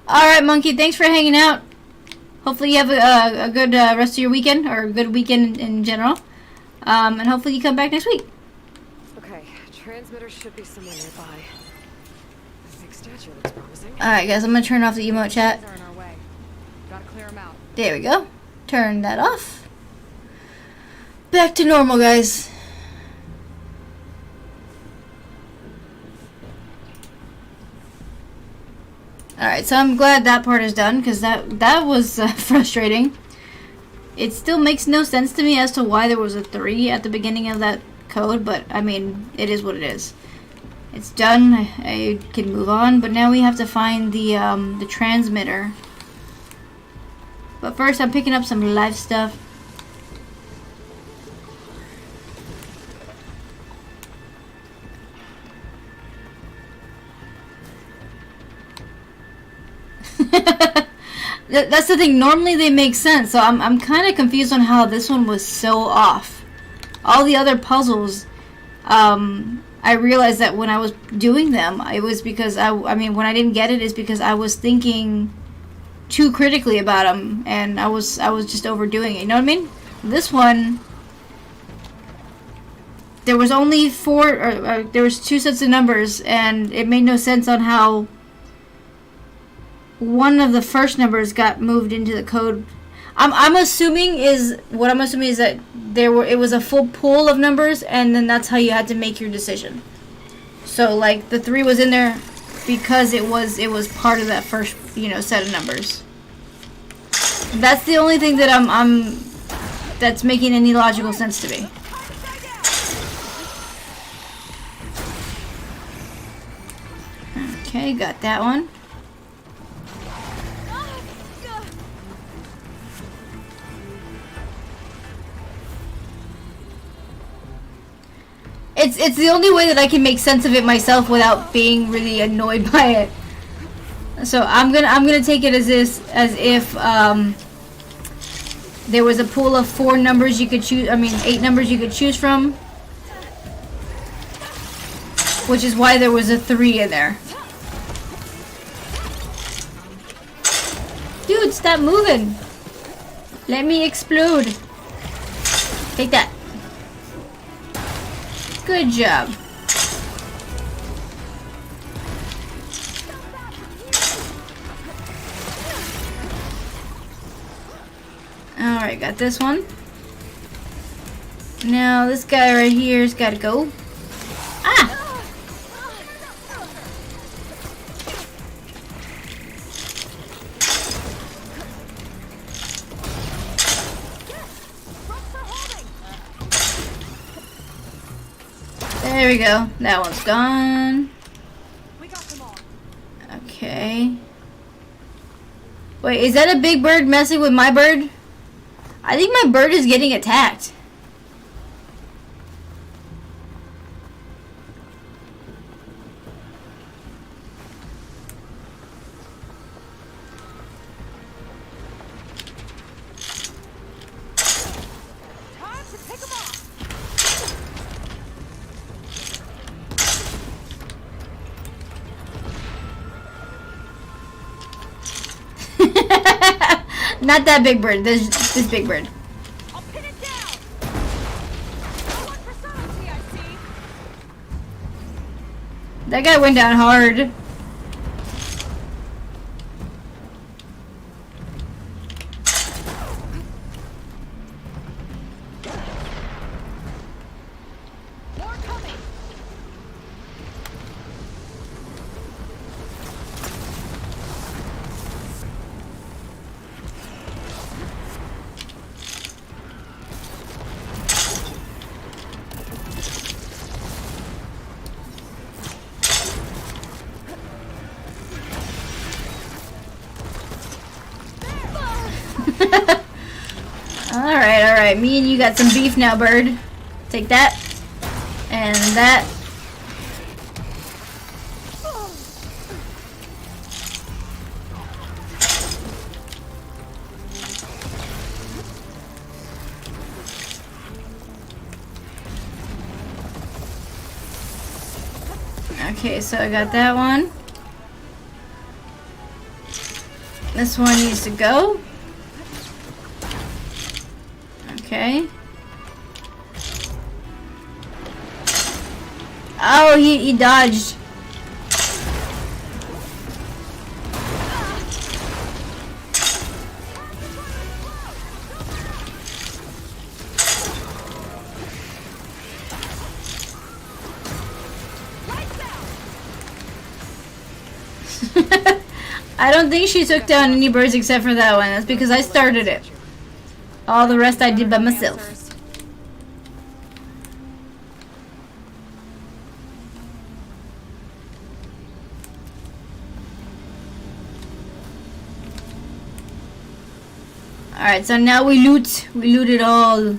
Alright, Monkey, thanks for hanging out. Hopefully you have a good rest of your weekend, or a good weekend in general. And hopefully you come back next week. Okay, transmitter should be somewhere nearby. The big statue looks promising. Alright, guys, I'm going to turn off the emote chat. They're in our way. Gotta clear them out. There we go. Turn that off. Back to normal, guys. Alright, so I'm glad that part is done, because that was frustrating. It still makes no sense to me as to why there was a 3 at the beginning of that code, but, I mean, it is what it is. It's done, I can move on, but now we have to find the transmitter. But first, I'm picking up some live stuff. That's the thing. Normally they make sense, so I'm kind of confused on how this one was so off. All the other puzzles, I realized that when I was doing them, it was because I mean, when I didn't get it, is because I was thinking too critically about them, and I was just overdoing it. You know what I mean? This one, there was only 4, or there was 2 sets of numbers, and it made no sense on how one of the first numbers got moved into the code. I'm assuming is that it was a full pool of numbers, and then that's how you had to make your decision. So like the 3 was in there because it was part of that first, you know, set of numbers. That's the only thing that that's making any logical sense to me. Okay, got that one. It's the only way that I can make sense of it myself without being really annoyed by it. So I'm gonna take it as if there was a pool of 4 numbers you could choose. I mean 8 numbers you could choose from, which is why there was a 3 in there. Dude, stop moving! Let me explode. Take that. Good job. Alright, got this one. Now this guy right here's gotta go. Ah! There we go. That one's gone. Okay. Wait, is that a big bird messing with my bird? I think my bird is getting attacked. Not that big bird. This big bird. I'll pin it down. No one for subtlety, I see. That guy went down hard. More coming. Alright, me and you got some beef now, bird. Take that. And that. Okay, so I got that one. This one needs to go. Okay. Oh, he dodged. I don't think she took down any birds except for that one. That's because I started it. All the rest I did by myself. Alright, so now we loot. We loot it all.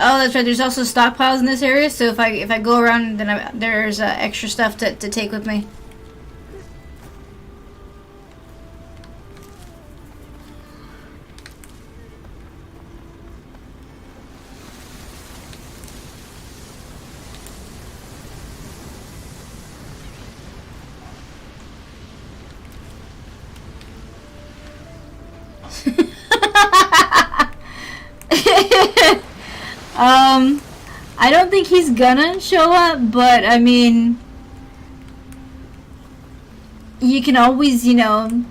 Oh, that's right. There's also stockpiles in this area, so if I go around, then there's extra stuff to take with me. I don't think he's gonna show up, but I mean, you can always, you know,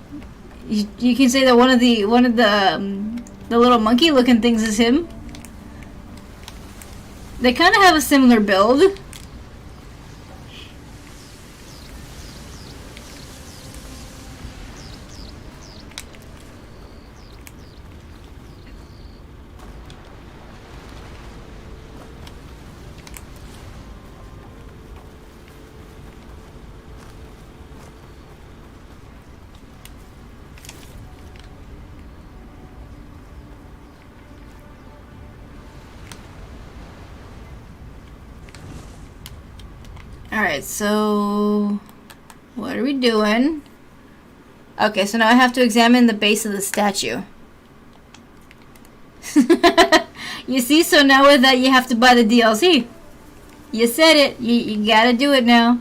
you can say that one of the little monkey looking things is him. They kind of have a similar build. Alright, so what are we doing? Okay, so now I have to examine the base of the statue. You see, so now with that you have to buy the DLC. You said it, you gotta do it now.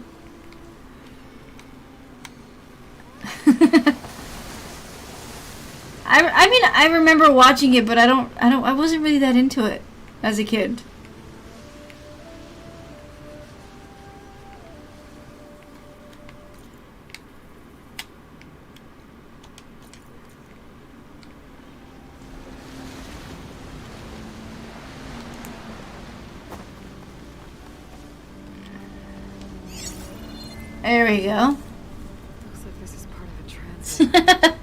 I mean, I remember watching it, but I wasn't really that into it as a kid. There we go. Looks like this is part of a transit.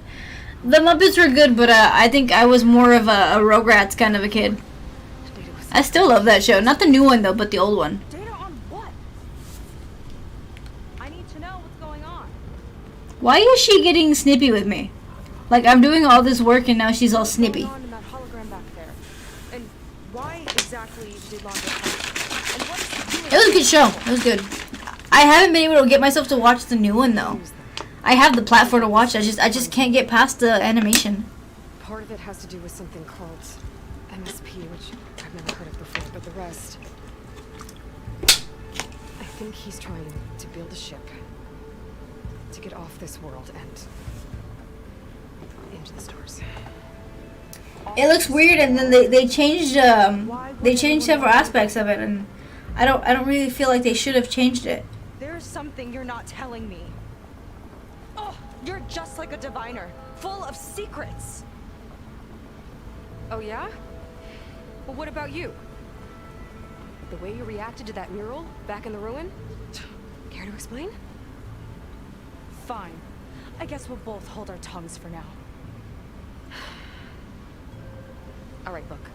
The Muppets were good, but I think I was more of a Rugrats kind of a kid. I still love that show. Not the new one, though, but the old one. Data on what? I need to know what's going on. Why is she getting snippy with me? Like, I'm doing all this work and now she's all snippy. What's going on in that hologram back there? And why exactly did Londa come? And what is he doing? It was a good show. It was good. I haven't been able to get myself to watch the new one, though. I have the platform to watch. I just can't get past the animation. Part of it has to do with something called MSP, which I've never heard of before, but the rest... I think he's trying to build a ship to get off this world and into the stars. It looks weird, and then they changed several aspects of it, and I don't really feel like they should have changed it. There's something you're not telling me. Oh, you're just like a diviner, full of secrets. Oh yeah? Well, what about you? The way you reacted to that mural back in the ruin? Care to explain? Fine. I guess we'll both hold our tongues for now. All right, look.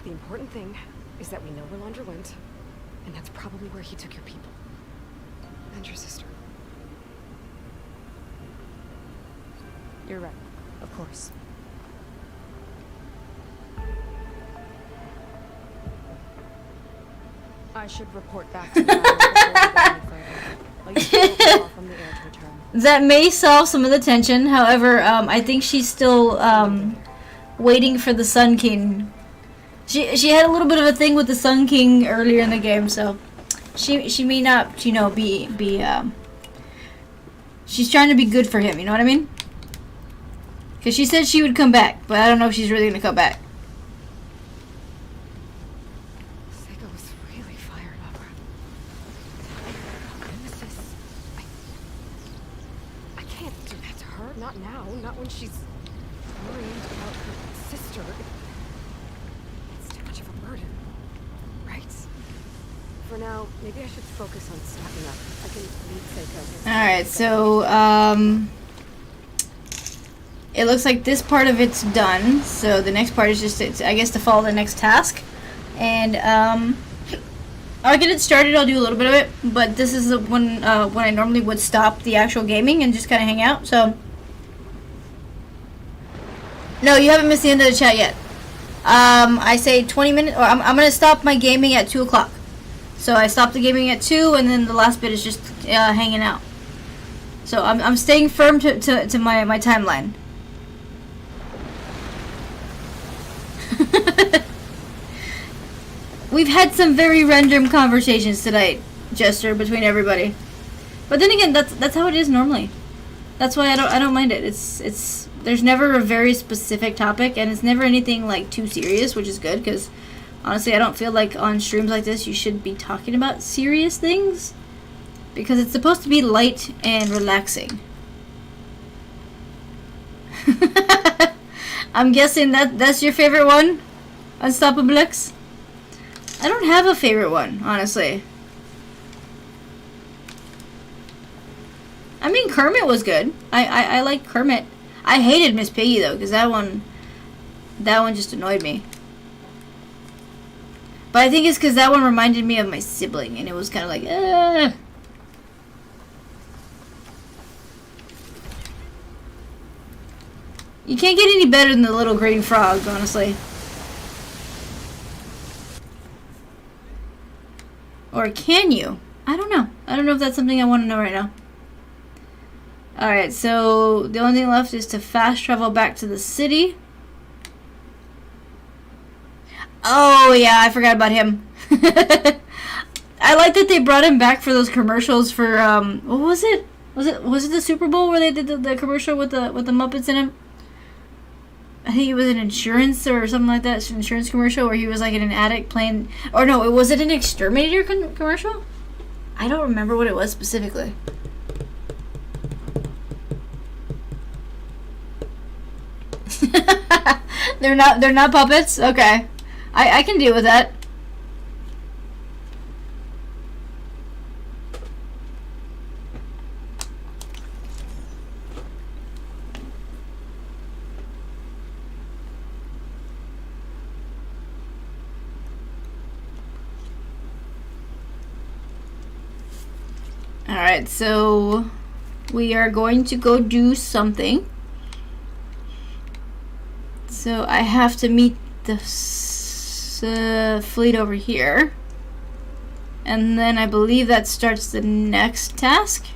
The important thing is that we know where Londra went, and that's probably where he took your people. And your sister. You're right, of course. I should report back to the island before we go any further. I'll use the call from the air to return. That may solve some of the tension. However, I think she's still waiting for the Sun King. She had a little bit of a thing with the Sun King earlier in the game, so she may not, you know, be she's trying to be good for him, you know what I mean? Because she said she would come back, but I don't know if she's really gonna come back. Seiko was really fired up. Nemesis. I can't do that to her. Not now. Not when she's worried about her sister. It's too much of a burden. Right? For now, maybe I should focus on snapping up. I can lead Seiko. Alright, so, it looks like this part of it's done. So the next part is just, I guess, to follow the next task. And, I'll get it started, I'll do a little bit of it. But this is the when I normally would stop the actual gaming and just kind of hang out, so. No, you haven't missed the end of the chat yet. I say 20 minutes, or I'm going to stop my gaming at 2 o'clock. So I stopped the gaming at 2, and then the last bit is just hanging out. So I'm staying firm to my timeline. We've had some very random conversations tonight, Jester, between everybody. But then again, that's how it is normally. That's why I don't mind it. It's There's never a very specific topic, and it's never anything like too serious, which is good because honestly, I don't feel like on streams like this you should be talking about serious things because it's supposed to be light and relaxing. I'm guessing that's your favorite one, Unstoppable X? I don't have a favorite one, honestly. I mean, Kermit was good. I like Kermit. I hated Miss Piggy though, because that one just annoyed me. But I think it's because that one reminded me of my sibling, and it was kind of like, You can't get any better than the little green frog, honestly. Or can you? I don't know. I don't know if that's something I want to know right now. Alright, so the only thing left is to fast travel back to the city. Oh, yeah, I forgot about him. I like that they brought him back for those commercials for, what was it? Was it the Super Bowl where they did the commercial with the Muppets in him? I think it was an insurance or something like that. It's an insurance commercial where he was like in an attic playing, or no, was it an exterminator commercial? I don't remember what it was specifically. They're not puppets? Okay. I can deal with that. Alright, so we are going to go do something. So I have to meet the fleet over here. And then I believe that starts the next task.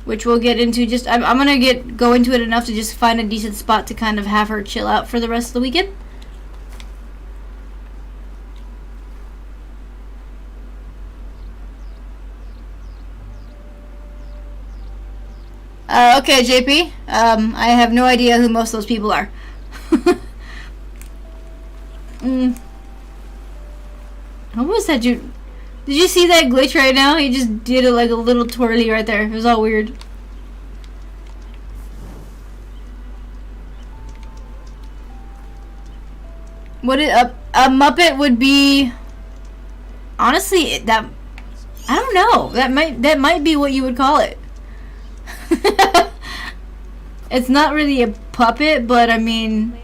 Which we'll get into just... I'm gonna go into it enough to just find a decent spot to kind of have her chill out for the rest of the weekend. Okay, JP. I have no idea who most of those people are. What was that, dude? Did you see that glitch right now? He just did it like a little twirly right there. It was all weird. What a Muppet would be? Honestly, that I don't know. That might be what you would call it. It's not really a puppet, but I mean,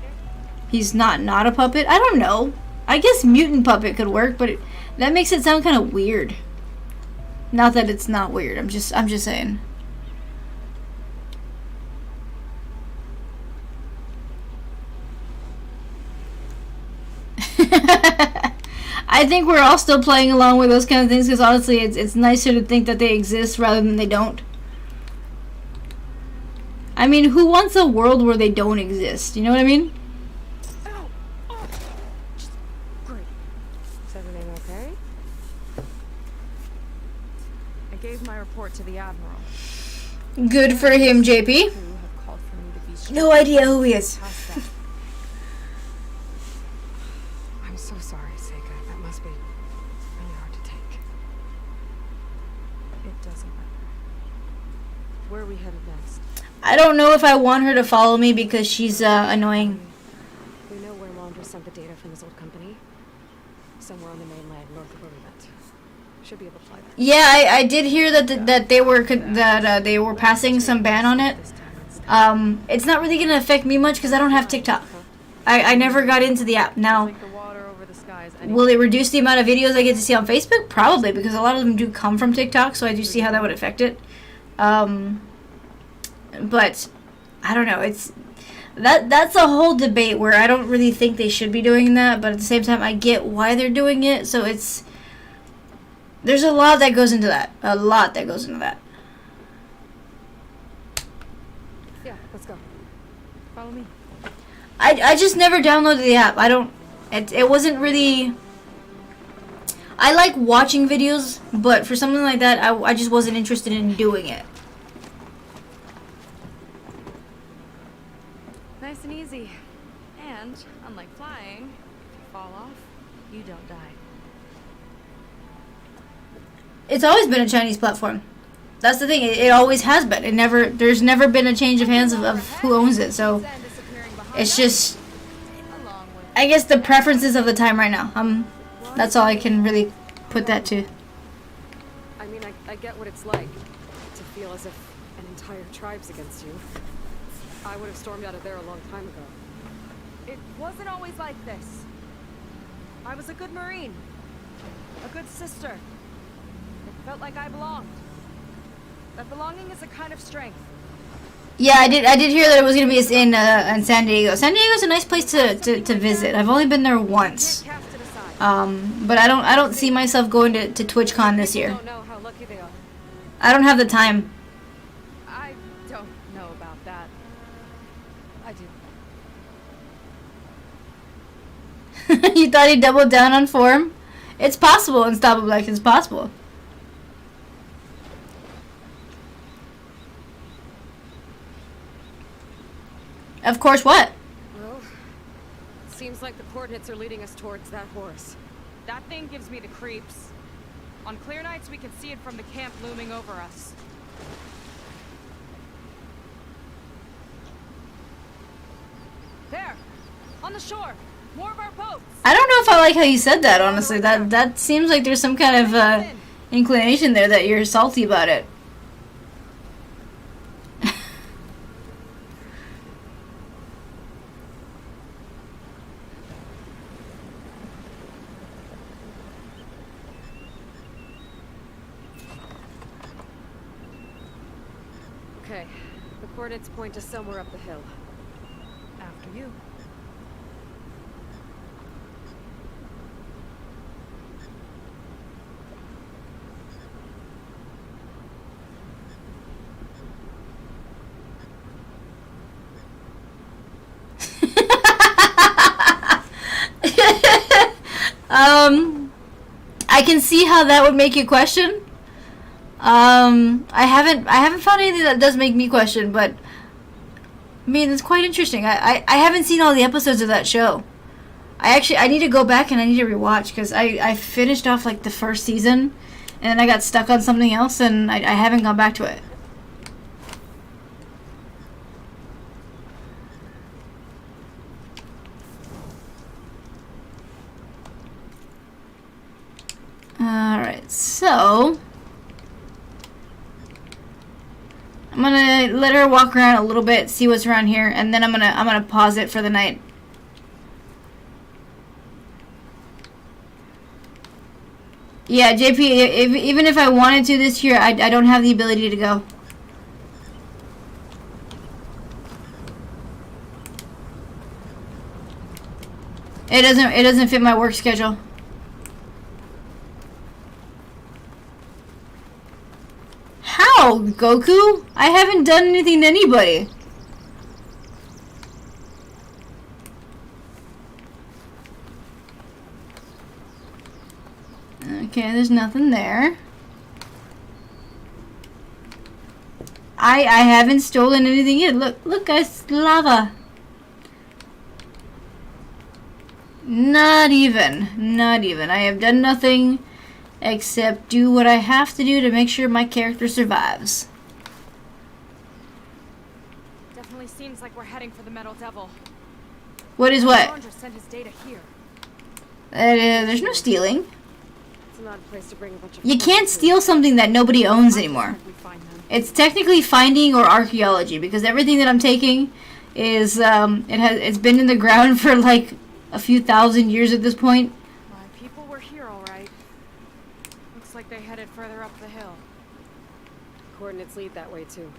he's not a puppet. I don't know. I guess mutant puppet could work, but that makes it sound kind of weird. Not that it's not weird. I'm just saying. I think we're all still playing along with those kind of things because honestly, it's nicer to think that they exist rather than they don't. I mean, who wants a world where they don't exist? You know what I mean? Ow! Oh. Great. Is everything okay? I gave my report to the Admiral. Good for him, JP. Who have called for me to be No idea who he is. past that. I'm so sorry, Seika. That must be really hard to take. It doesn't matter. Where are we headed next? I don't know if I want her to follow me because she's annoying. We know where Laundra sent the data from his old company. Somewhere on the mainland, north of where we met. Should be able to fly there. Yeah, I did hear that they were passing some ban on it. It's not really gonna affect me much because I don't have TikTok. I never got into the app. Now, Like the water over the skies. will it reduce the amount of videos I get to see on Facebook? Probably, because a lot of them do come from TikTok, so I do see how that would affect it. But I don't know. That's a whole debate where I don't really think they should be doing that, but at the same time I get why they're doing it. So there's a lot that goes into that. A lot that goes into that. Yeah, let's go. Follow me. I just never downloaded the app. It wasn't really. I like watching videos, but for something like that, I just wasn't interested in doing it. easy. And, unlike flying, if you fall off, you don't die. It's always been a Chinese platform. That's the thing. It always has been. There's never been a change of hands of who owns it. So Sand disappearing behind it's us, just, along with I guess, the preferences of the time right now. That's all I can really put that to. I mean, I get what it's like to feel as if an entire tribe's against you. I would have stormed out of there a long time ago. It wasn't always like this. I was a good Marine. A good sister. It felt like I belonged. That belonging is a kind of strength. Yeah, I did hear that it was gonna be in San Diego. San Diego's a nice place to visit. I've only been there once. Cast it aside. But I don't see myself going to TwitchCon this year. Don't know how lucky they are. I don't have the time. I don't know about that. I do. You thought he doubled down on form? It's possible in Stop Black. It's possible. Of course, what? Well, seems like the coordinates are leading us towards that horse. That thing gives me the creeps. On clear nights, we can see it from the camp looming over us. There! On the shore! More of our boats! I don't know if I like how you said that, honestly. That seems like there's some kind of inclination there that you're salty about it. Okay, the coordinates point to somewhere up the hill. After you. I can see how that would make you question. I haven't found anything that does make me question, but I mean, it's quite interesting. I haven't seen all the episodes of that show. I need to go back and I need to rewatch because I finished off like the first season and then I got stuck on something else and I haven't gone back to it. Alright, so I'm gonna let her walk around a little bit, see what's around here, and then I'm gonna pause it for the night. Yeah, JP, even if I wanted to this year, I don't have the ability to go. It doesn't fit my work schedule. How, Goku? I haven't done anything to anybody. Okay, there's nothing there. I haven't stolen anything yet. Look guys, lava. Not even. I have done nothing except do what I have to do to make sure my character survives. Definitely seems like we're heading for the Metal Devil. What is what? Challenger sent his data here. There's no stealing. It's an odd place to bring a bunch of You folks can't to. steal something that nobody owns anymore. We find them. It's technically finding or archaeology because everything that I'm taking is it's been in the ground for like a few thousand years at this point. My people were here, all right. Looks like they headed further up the hill. Coordinates lead that way too.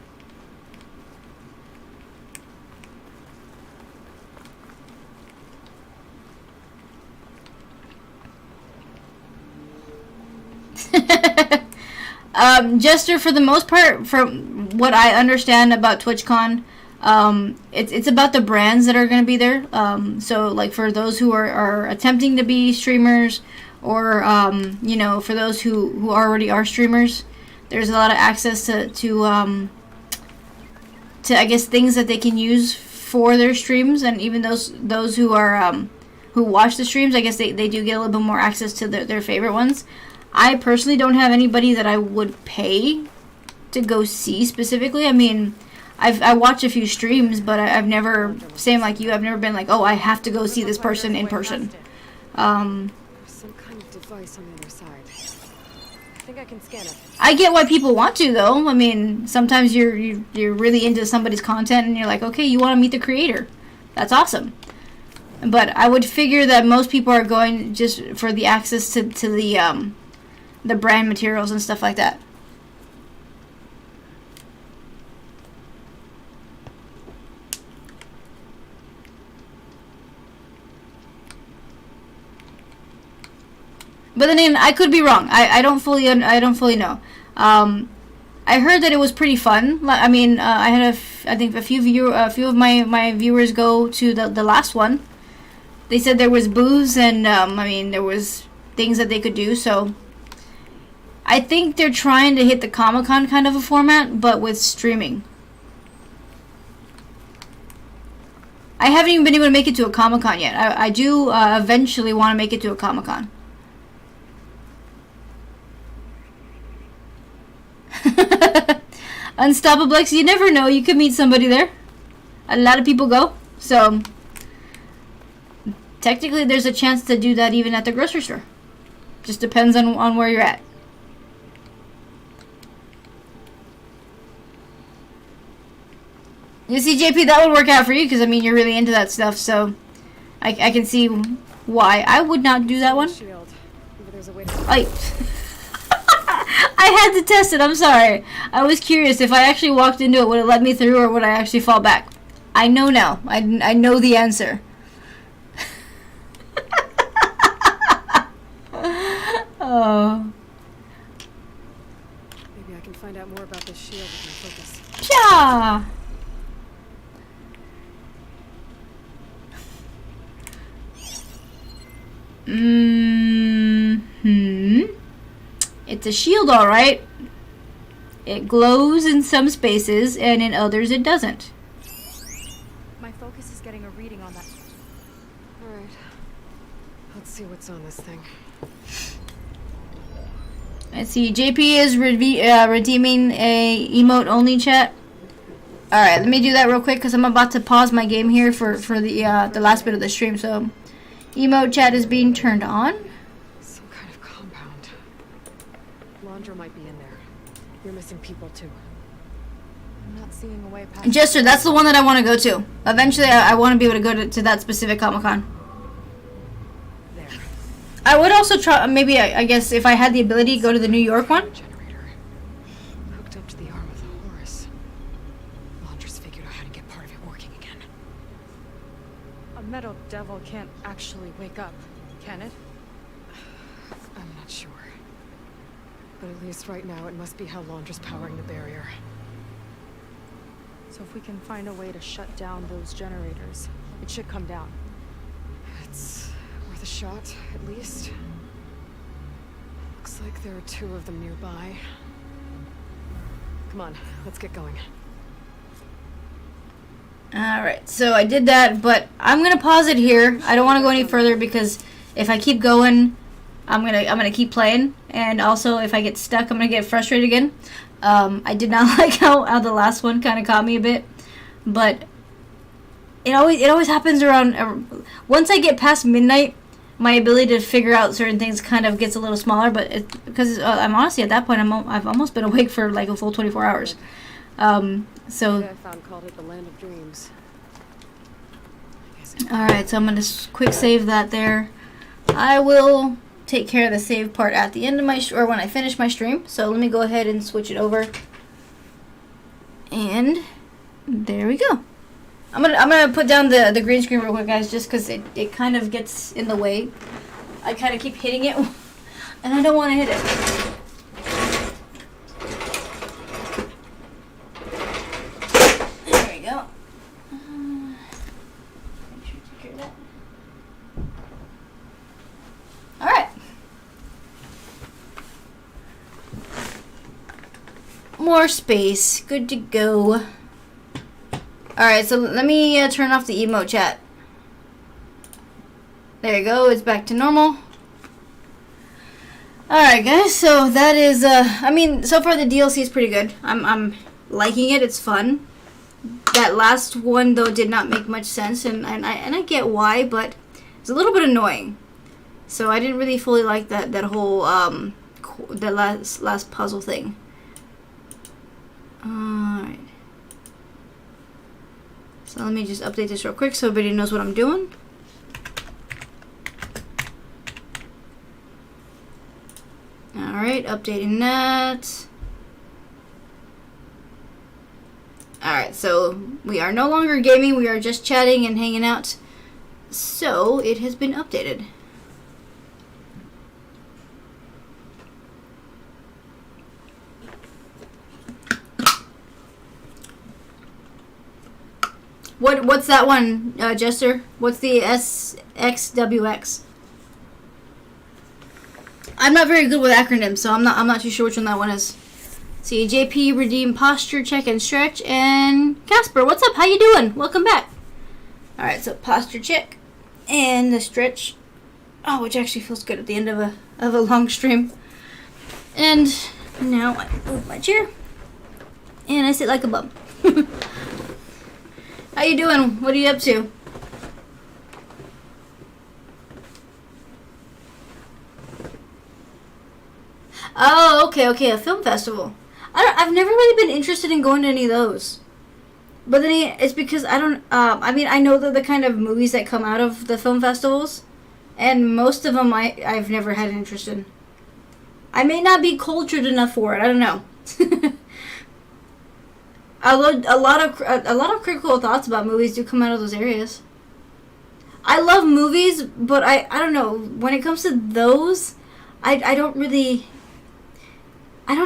Jester, for the most part, from what I understand about TwitchCon, it's about the brands that are going to be there. So, like, for those who are attempting to be streamers, or you know, for those who already are streamers, there's a lot of access to I guess things that they can use for their streams, and even those who are who watch the streams, I guess they do get a little bit more access to their favorite ones. I personally don't have anybody that I would pay to go see specifically. I mean, I watch a few streams, but I've never, same like you, I've never been like, oh, I have to go see this person in person. There's some kind of device on the other side. I think I can scan it. I get why people want to, though. I mean, sometimes you're really into somebody's content, and you're like, okay, you want to meet the creator. That's awesome. But I would figure that most people are going just for the access to the brand materials and stuff like that. But then again, I could be wrong. I don't fully know. I heard that it was pretty fun. I mean, I had I think a few of my viewers go to the last one. They said there was booze and I mean there was things that they could do. So I think they're trying to hit the Comic-Con kind of a format, but with streaming. I haven't even been able to make it to a Comic-Con yet. I do eventually want to make it to a Comic-Con. Unstoppablex, you never know. You could meet somebody there. A lot of people go. So, technically, there's a chance to do that even at the grocery store. Just depends on where you're at. You see, JP, that would work out for you because, I mean, you're really into that stuff. So, I can see why. I would not do that one. Shield. Maybe there's a way to... I had to test it. I'm sorry. I was curious if I actually walked into it, would it let me through or would I actually fall back? I know now. I know the answer. Oh. Maybe I can find out more about this shield with my focus. Yeah. It's a shield, alright. It glows in some spaces, and in others it doesn't. My focus is getting a reading on that. Alright. Let's see what's on this thing. Let's see. JP is redeeming a emote only chat. Alright, let me do that real quick because I'm about to pause my game here for the last bit of the stream. So, emote chat is being turned on. Some kind of compound. Laundra might be in there. You're missing people too. I'm not seeing a way past. Jester, that's the one that I want to go to. Eventually, I want to be able to go to that specific Comic-Con. There. I would also try, maybe, I guess, if I had the ability, go to the New York one. Generator. Hooked up to the arm of the Horus. Laundra's figured out how to get part of it working again. A metal devil can't actually wake up, can it? I'm not sure. But at least right now, it must be how Laundra's powering the barrier. So if we can find a way to shut down those generators, it should come down. It's worth a shot, at least. Looks like there are 2 of them nearby. Come on, let's get going. Alright, so I did that, but I'm gonna pause it here. I don't want to go any further because if I keep going, I'm gonna keep playing, and also if I get stuck, I'm gonna get frustrated again. I did not like how the last one kind of caught me a bit, but it always happens around once I get past midnight. My ability to figure out certain things kind of gets a little smaller, but because I'm honestly at that point I've almost been awake for like a full 24 hours. So. I found called it the Land of Dreams. Alright, so I'm going to quick save that there. I will take care of the save part at the end of my or when I finish my stream. So let me go ahead and switch it over. And there we go. I'm gonna put down the green screen real quick, guys, just because it kind of gets in the way. I kind of keep hitting it, and I don't want to hit it. More space. Good to go. Alright, Alright, so let me turn off the emote chat. There you go, it's back to normal. Alright guys, so that is, I mean, so far the DLC is pretty good. I'm liking it, it's fun. That last one, though, did not make much sense, and I get why, but it's a little bit annoying. So I didn't really fully like that whole, the last puzzle thing. Alright. So let me just update this real quick so everybody knows what I'm doing. Alright, updating that. Alright, so we are no longer gaming, we are just chatting and hanging out. So it has been updated. What's that one, Jester? What's the SXWX? I'm not very good with acronyms, so I'm not too sure which one that one is. See, JP, redeem, posture, check, and stretch, and Casper, what's up? How you doing? Welcome back. All right, so posture check and the stretch. Oh, which actually feels good at the end of a long stream. And now I move my chair and I sit like a bum. How you doing? What are you up to? Oh, okay, a film festival. I've never really been interested in going to any of those. But then it's because I don't, I mean, I know the kind of movies that come out of the film festivals, and most of them I've never had an interest in. I may not be cultured enough for it, I don't know. Although a lot of critical thoughts about movies do come out of those areas. I love movies, but I don't know, when it comes to those, I don't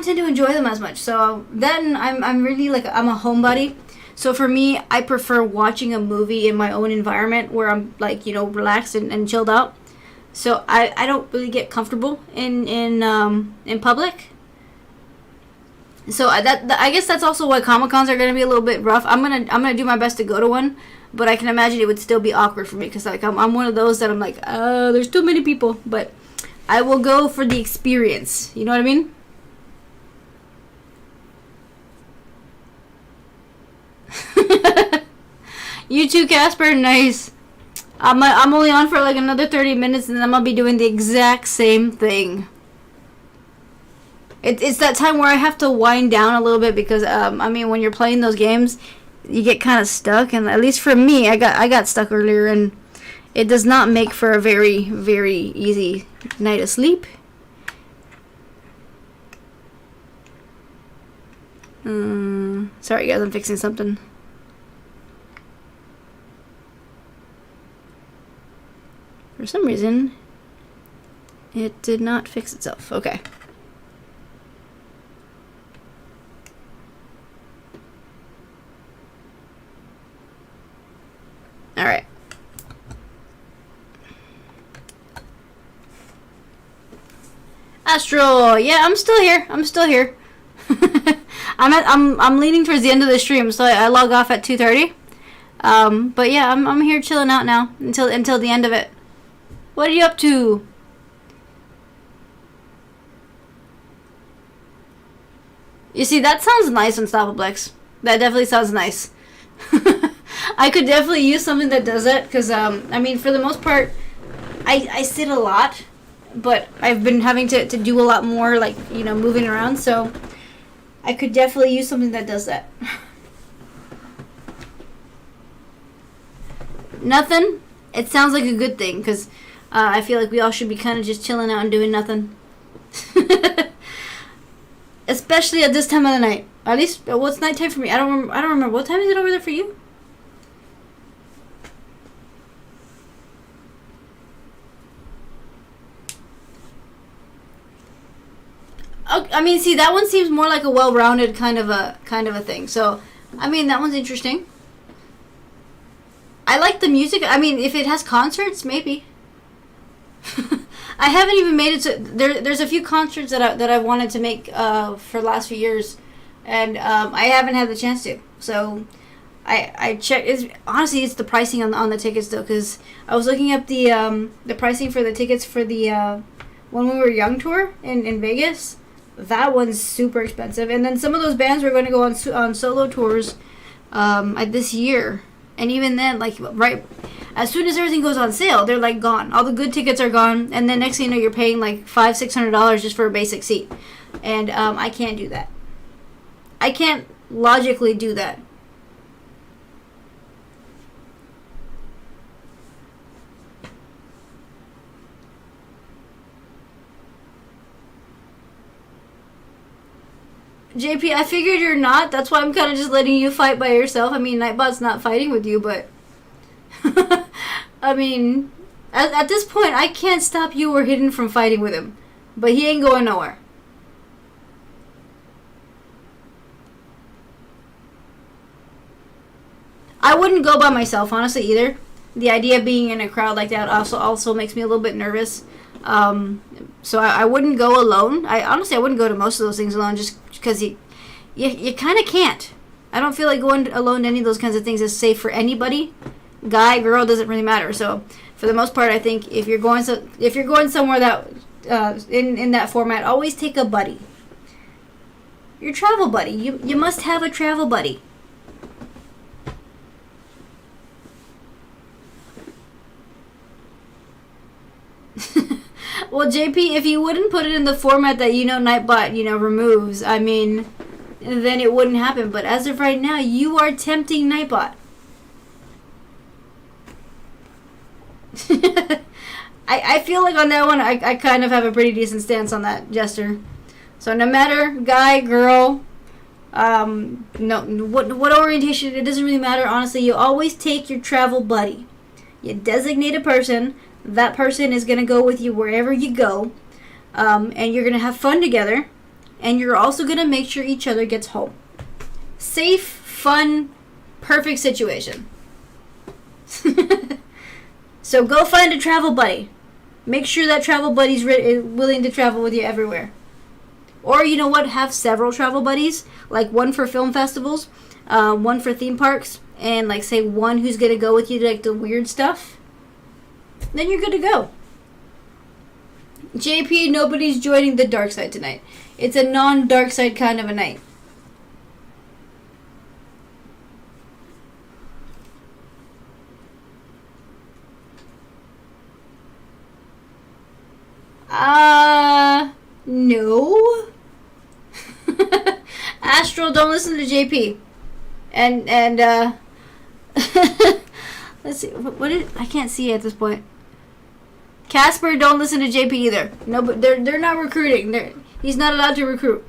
tend to enjoy them as much. So then I'm really like, I'm a homebody. So for me, I prefer watching a movie in my own environment where I'm like, you know, relaxed and chilled out. So I don't really get comfortable in public. So I guess that's also why Comic-Cons are gonna be a little bit rough. I'm gonna do my best to go to one, but I can imagine it would still be awkward for me because like I'm one of those that I'm like, there's too many people, but I will go for the experience. You know what I mean? You too, Casper. Nice. I'm only on for like another 30 minutes, and then I'm gonna be doing the exact same thing. It's that time where I have to wind down a little bit because I mean, when you're playing those games, you get kind of stuck, and at least for me, I got stuck earlier, and it does not make for a very, very easy night of sleep. Sorry guys, I'm fixing something. For some reason, it did not fix itself. Okay. Alright. Astral, yeah, I'm still here. I'm leaning towards the end of the stream, so I log off at 2:30. But yeah, I'm here chilling out now until the end of it. What are you up to? You see, that sounds nice, Unstoppablex. That definitely sounds nice. I could definitely use something that does that, because, I mean, for the most part, I sit a lot, but I've been having to do a lot more, like, you know, moving around, so I could definitely use something that does that. Nothing? It sounds like a good thing, because I feel like we all should be kind of just chilling out and doing nothing. Especially at this time of the night. At least, what's nighttime for me? I don't remember. What time is it over there for you? Oh, I mean, see, that one seems more like a well-rounded kind of a thing. So, I mean, that one's interesting. I like the music. I mean, if it has concerts, maybe. I haven't even made it to there's a few concerts that I wanted to make for the last few years, and I haven't had the chance to. So I checked. Honestly, it's the pricing on the tickets though, because I was looking up the pricing for the tickets for the When We Were Young tour in Vegas. That one's super expensive, and then some of those bands were going to go on solo tours this year, and even then, like right as soon as everything goes on sale, they're like gone. All the good tickets are gone, and then next thing you know, you're paying like $500-$600 just for a basic seat, and I can't do that. I can't logically do that. JP, I figured you're not. That's why I'm kind of just letting you fight by yourself. I mean, Nightbot's not fighting with you, but... I mean, at this point, I can't stop you or Hidden from fighting with him. But he ain't going nowhere. I wouldn't go by myself, honestly, either. The idea of being in a crowd like that also makes me a little bit nervous. So I wouldn't go alone. I wouldn't go to most of those things alone, just because you kind of can't. I don't feel like going alone to any of those kinds of things is safe for anybody. Guy, girl, doesn't really matter. So for the most part, I think if you're going somewhere that in that format, always take a buddy. Your travel buddy. You must have a travel buddy. Well, JP, if you wouldn't put it in the format that Nightbot removes, I mean, then it wouldn't happen. But as of right now, you are tempting Nightbot. I feel like on that one, I kind of have a pretty decent stance on that, Jester. So no matter guy, girl, no, what orientation, it doesn't really matter. Honestly, you always take your travel buddy. You designate a person. That person is going to go with you wherever you go, and you're going to have fun together, and you're also going to make sure each other gets home. Safe, fun, perfect situation. So go find a travel buddy. Make sure that travel buddy's willing to travel with you everywhere. Or, you know what, have several travel buddies, like one for film festivals, one for theme parks, and like say one who's going to go with you to like the weird stuff. Then you're good to go. JP, nobody's joining the dark side tonight. It's a non-dark side kind of a night. No. Astral, don't listen to JP. And let's see. I can't see at this point. Casper, don't listen to JP either. No, but they're not recruiting. He's not allowed to recruit.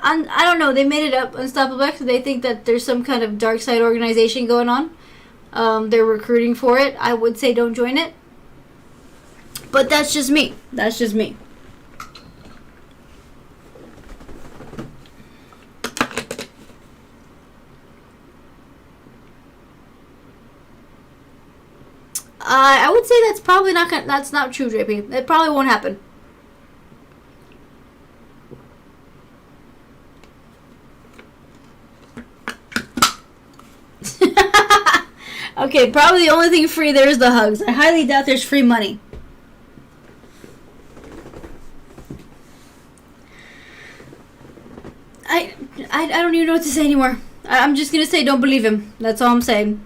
I don't know. They made it up, Unstoppable X. They think that there's some kind of dark side organization going on. They're recruiting for it. I would say don't join it. But that's just me. That's just me. I would say that's probably not that's not true, JP. It probably won't happen. Okay, probably the only thing free there is the hugs. I highly doubt there's free money. I don't even know what to say anymore. I'm just gonna say don't believe him. That's all I'm saying.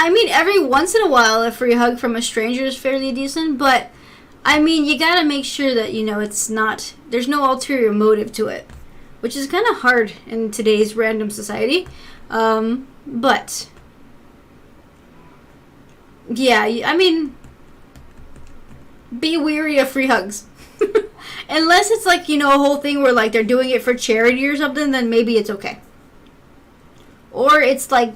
I mean, every once in a while, a free hug from a stranger is fairly decent, but I mean, you gotta make sure that, it's not, there's no ulterior motive to it, which is kind of hard in today's random society. But, yeah, I mean, be weary of free hugs. Unless it's like, a whole thing where, like, they're doing it for charity or something, then maybe it's okay. Or it's like,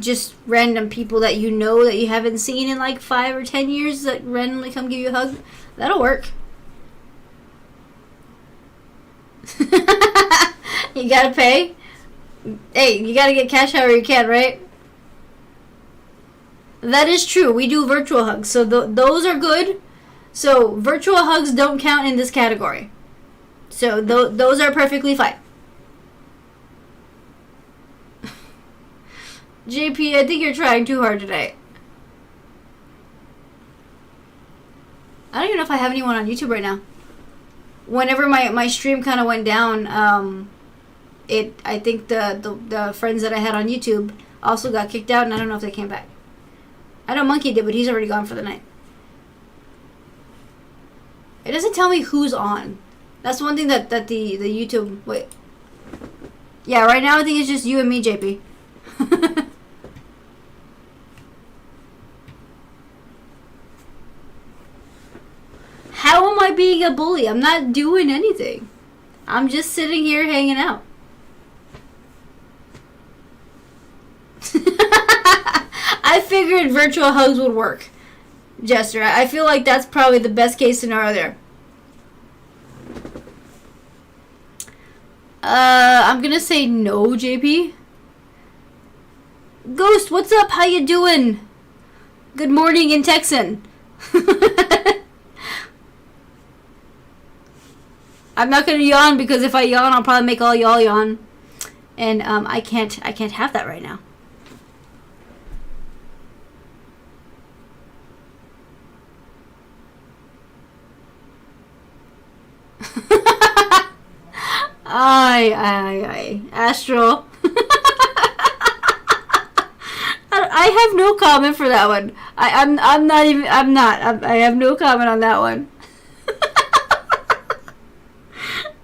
just random people that that you haven't seen in like 5 or 10 years that randomly come give you a hug. That'll work. You gotta pay. Hey, you gotta get cash however you can, right? That is true. We do virtual hugs, so those are good. So virtual hugs don't count in this category. So those are perfectly fine. JP, I think you're trying too hard tonight. I don't even know if I have anyone on YouTube right now. Whenever my stream kind of went down, I think the friends that I had on YouTube also got kicked out, and I don't know if they came back. I know Monkey did, but he's already gone for the night. It doesn't tell me who's on. That's one thing that the YouTube... Wait. Yeah, right now I think it's just you and me, JP. How am I being a bully? I'm not doing anything. I'm just sitting here hanging out. I figured virtual hugs would work, Jester. I feel like that's probably the best case scenario there. I'm gonna say no, JP. Ghost, what's up? How you doing? Good morning in Texan. I'm not gonna yawn because if I yawn, I'll probably make all y'all yawn, and I can't have that right now. Aye, Astral. I have no comment for that one. I have no comment on that one.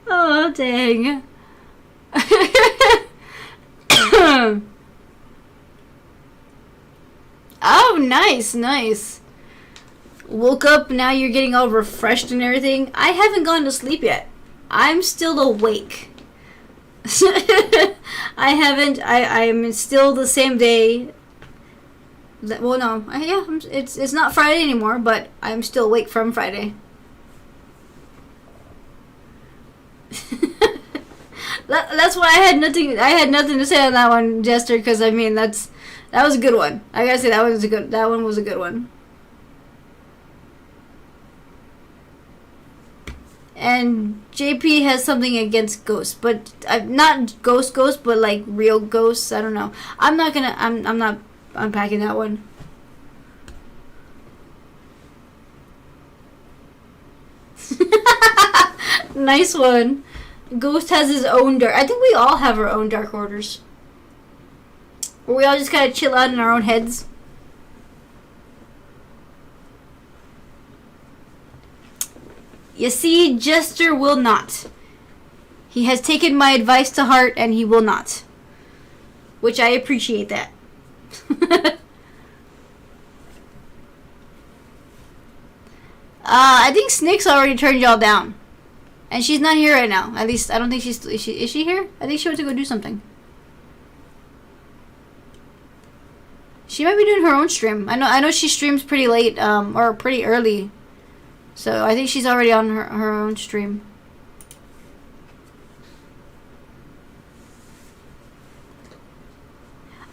Oh, dang. Oh, nice. Woke up, now you're getting all refreshed and everything. I haven't gone to sleep yet. I'm still awake. I am still the same day. Well, no. Yeah, it's not Friday anymore, but I'm still awake from Friday. That's why I had nothing to say on that one, Jester, because I mean that was a good one. I gotta say that one was a good one. And JP has something against ghosts, but not ghost, but like real ghosts. I don't know. I'm not unpacking that one. Nice one. Ghost has his own dark. I think we all have our own dark orders. Or we all just kind of chill out in our own heads. You see, Jester will not. He has taken my advice to heart, and he will not. Which I appreciate that. I think Snick's already turned y'all down. And she's not here right now. At least, I don't think she's... Is she here? I think she went to go do something. She might be doing her own stream. I know she streams pretty late, or pretty early. So I think she's already on her own stream.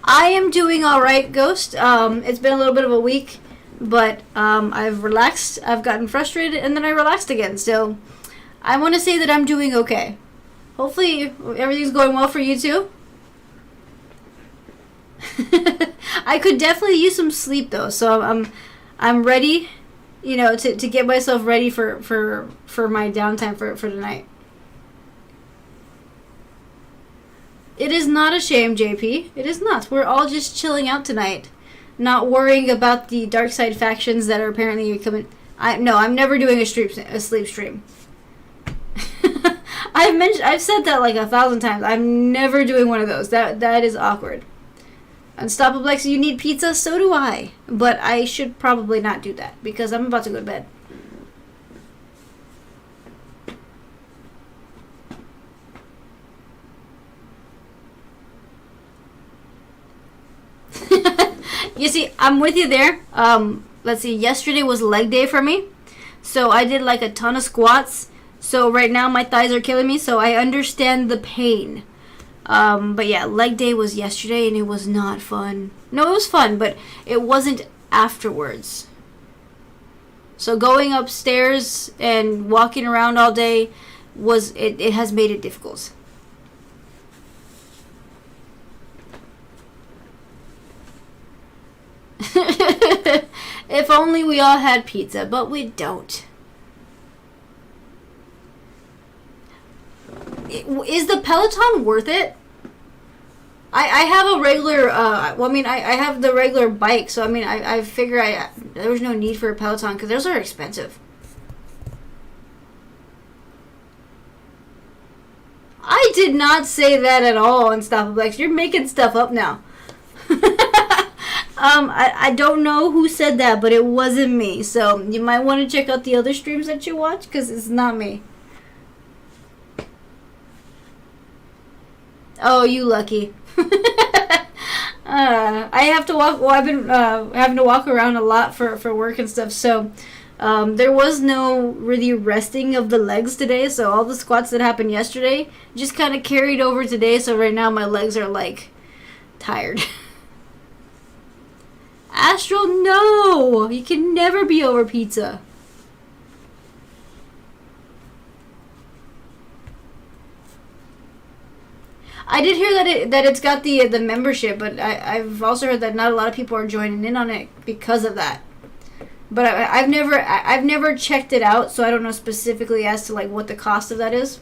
I am doing alright, Ghost. It's been a little bit of a week, but I've relaxed. I've gotten frustrated, and then I relaxed again. So I want to say that I'm doing okay. Hopefully everything's going well for you too. I could definitely use some sleep though, so I'm ready, you know, to get myself ready for my downtime for tonight. It is not a shame, JP. It is not. We're all just chilling out tonight, not worrying about the dark side factions that are apparently coming. I'm never doing a sleep stream. I've said that like 1,000 times. I'm never doing one of those. That is awkward. Unstoppable Lex, you need pizza? So do I. But I should probably not do that because I'm about to go to bed. You see, I'm with you there. Let's see. Yesterday was leg day for me. So I did like a ton of squats. So right now my thighs are killing me. So I understand the pain. But yeah, leg day was yesterday and it was not fun. No, it was fun, but it wasn't afterwards. So going upstairs and walking around all day it has made it difficult. If only we all had pizza, but we don't. Is the Peloton worth it? I have a regular, well, I mean, I have the regular bike, so I mean, I figure there was no need for a Peloton, because those are expensive. I did not say that at all on Stop Blex. You're making stuff up now. I don't know who said that, but it wasn't me. So you might want to check out the other streams that you watch, because it's not me. Oh, you lucky. I have to walk. Well, I've been having to walk around a lot for work and stuff. So there was no really resting of the legs today. So all the squats that happened yesterday just kind of carried over today. So right now my legs are like tired. Astral, no! You can never be over pizza. I did hear that it's got the membership, but I've also heard that not a lot of people are joining in on it because of that. But I've never checked it out, so I don't know specifically as to like what the cost of that is.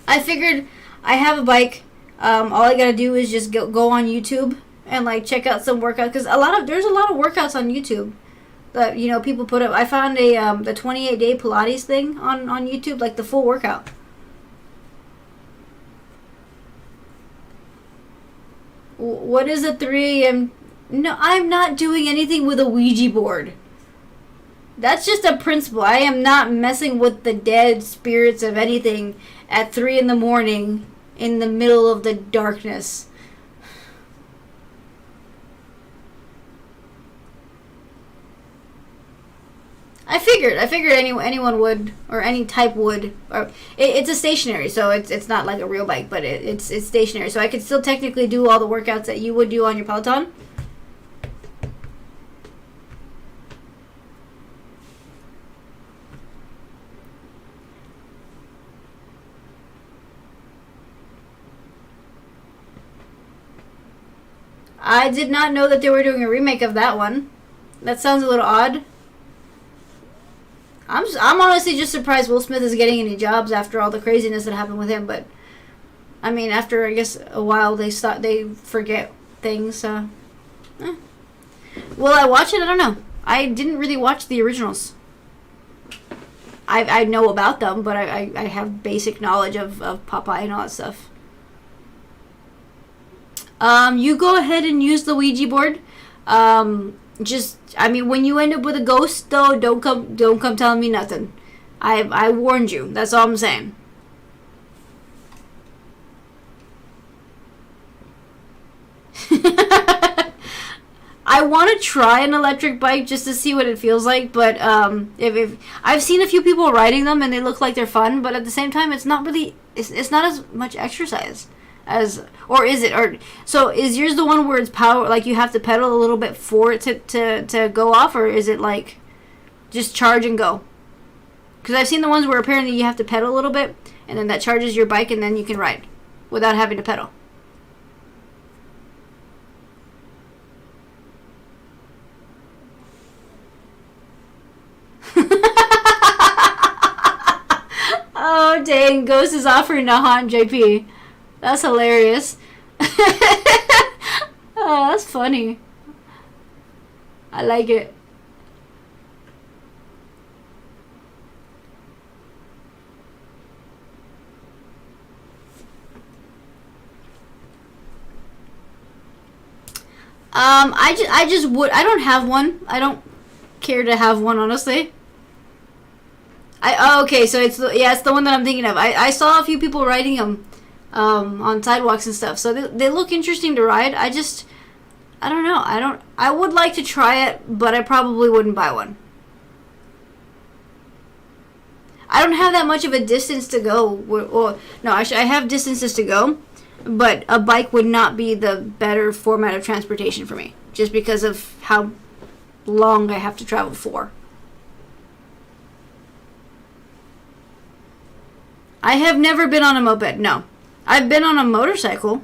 I figured I have a bike. All I gotta do is just go on YouTube and like check out some workouts, because there's a lot of workouts on YouTube that people put up. I found the 28-day Pilates thing on YouTube, like the full workout. What is a 3 a.m.? No, I'm not doing anything with a Ouija board. That's just a principle. I am not messing with the dead spirits of anything at 3 in the morning in the middle of the darkness. I figured anyone would, or any type would. Or it's a stationary, so it's not like a real bike, but it's stationary, so I could still technically do all the workouts that you would do on your Peloton. I did not know that they were doing a remake of that one. That sounds a little odd. I'm honestly just surprised Will Smith is getting any jobs after all the craziness that happened with him. But I mean, after I guess a while, they forget things. So, will I watch it? I don't know. I didn't really watch the originals. I know about them, but I have basic knowledge of Popeye and all that stuff. You go ahead and use the Ouija board. I mean, when you end up with a ghost, though, don't come telling me nothing. I warned you. That's all I'm saying. I want to try an electric bike just to see what it feels like, but if I've seen a few people riding them and they look like they're fun, but at the same time, it's not really. It's not as much exercise. Or is it? Or so is yours the one where it's power, like you have to pedal a little bit for it to go off, or is it like just charge and go? Because I've seen the ones where apparently you have to pedal a little bit and then that charges your bike and then you can ride without having to pedal. Oh dang, Ghost is offering to haunt JP. That's hilarious. Oh, that's funny. I like it. I just would. I don't have one. I don't care to have one, honestly. Okay, so it's the one that I'm thinking of. I saw a few people riding them on sidewalks and stuff, so they look interesting to ride. I don't know. I would like to try it, but I probably wouldn't buy one. I don't have that much of a distance to go. Well, no, actually, I have distances to go, but a bike would not be the better format of transportation for me, just because of how long I have to travel for. I have never been on a moped, no. I've been on a motorcycle,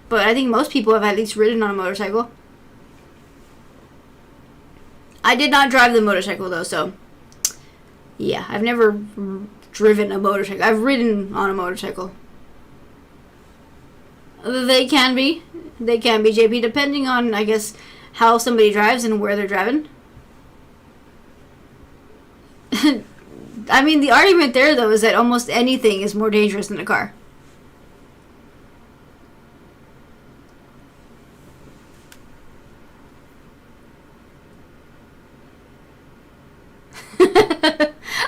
but I think most people have at least ridden on a motorcycle. I did not drive the motorcycle though, so yeah, I've never driven a motorcycle. I've ridden on a motorcycle. They can be, JP, depending on, I guess, how somebody drives and where they're driving. I mean, the argument there though is that almost anything is more dangerous than a car.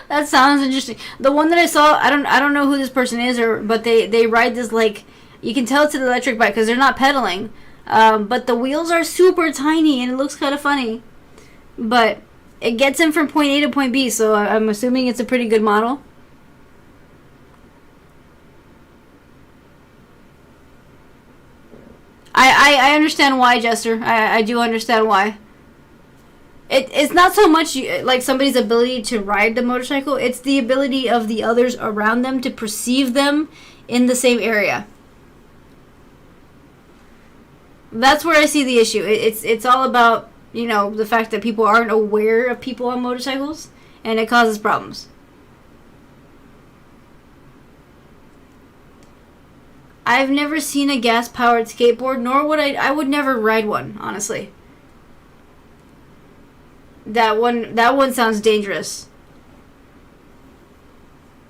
That sounds interesting. The one that I saw, I don't know who this person is, but they ride this, like, you can tell it's an electric bike because they're not pedaling, but the wheels are super tiny and it looks kind of funny. But it gets him from point A to point B, so I'm assuming it's a pretty good model. I understand why, Jester. I do understand why. It's not so much like somebody's ability to ride the motorcycle. It's the ability of the others around them to perceive them in the same area. That's where I see the issue. It's all about, you know, the fact that people aren't aware of people on motorcycles, and it causes problems. I've never seen a gas-powered skateboard, nor would I would never ride one, honestly. That one sounds dangerous.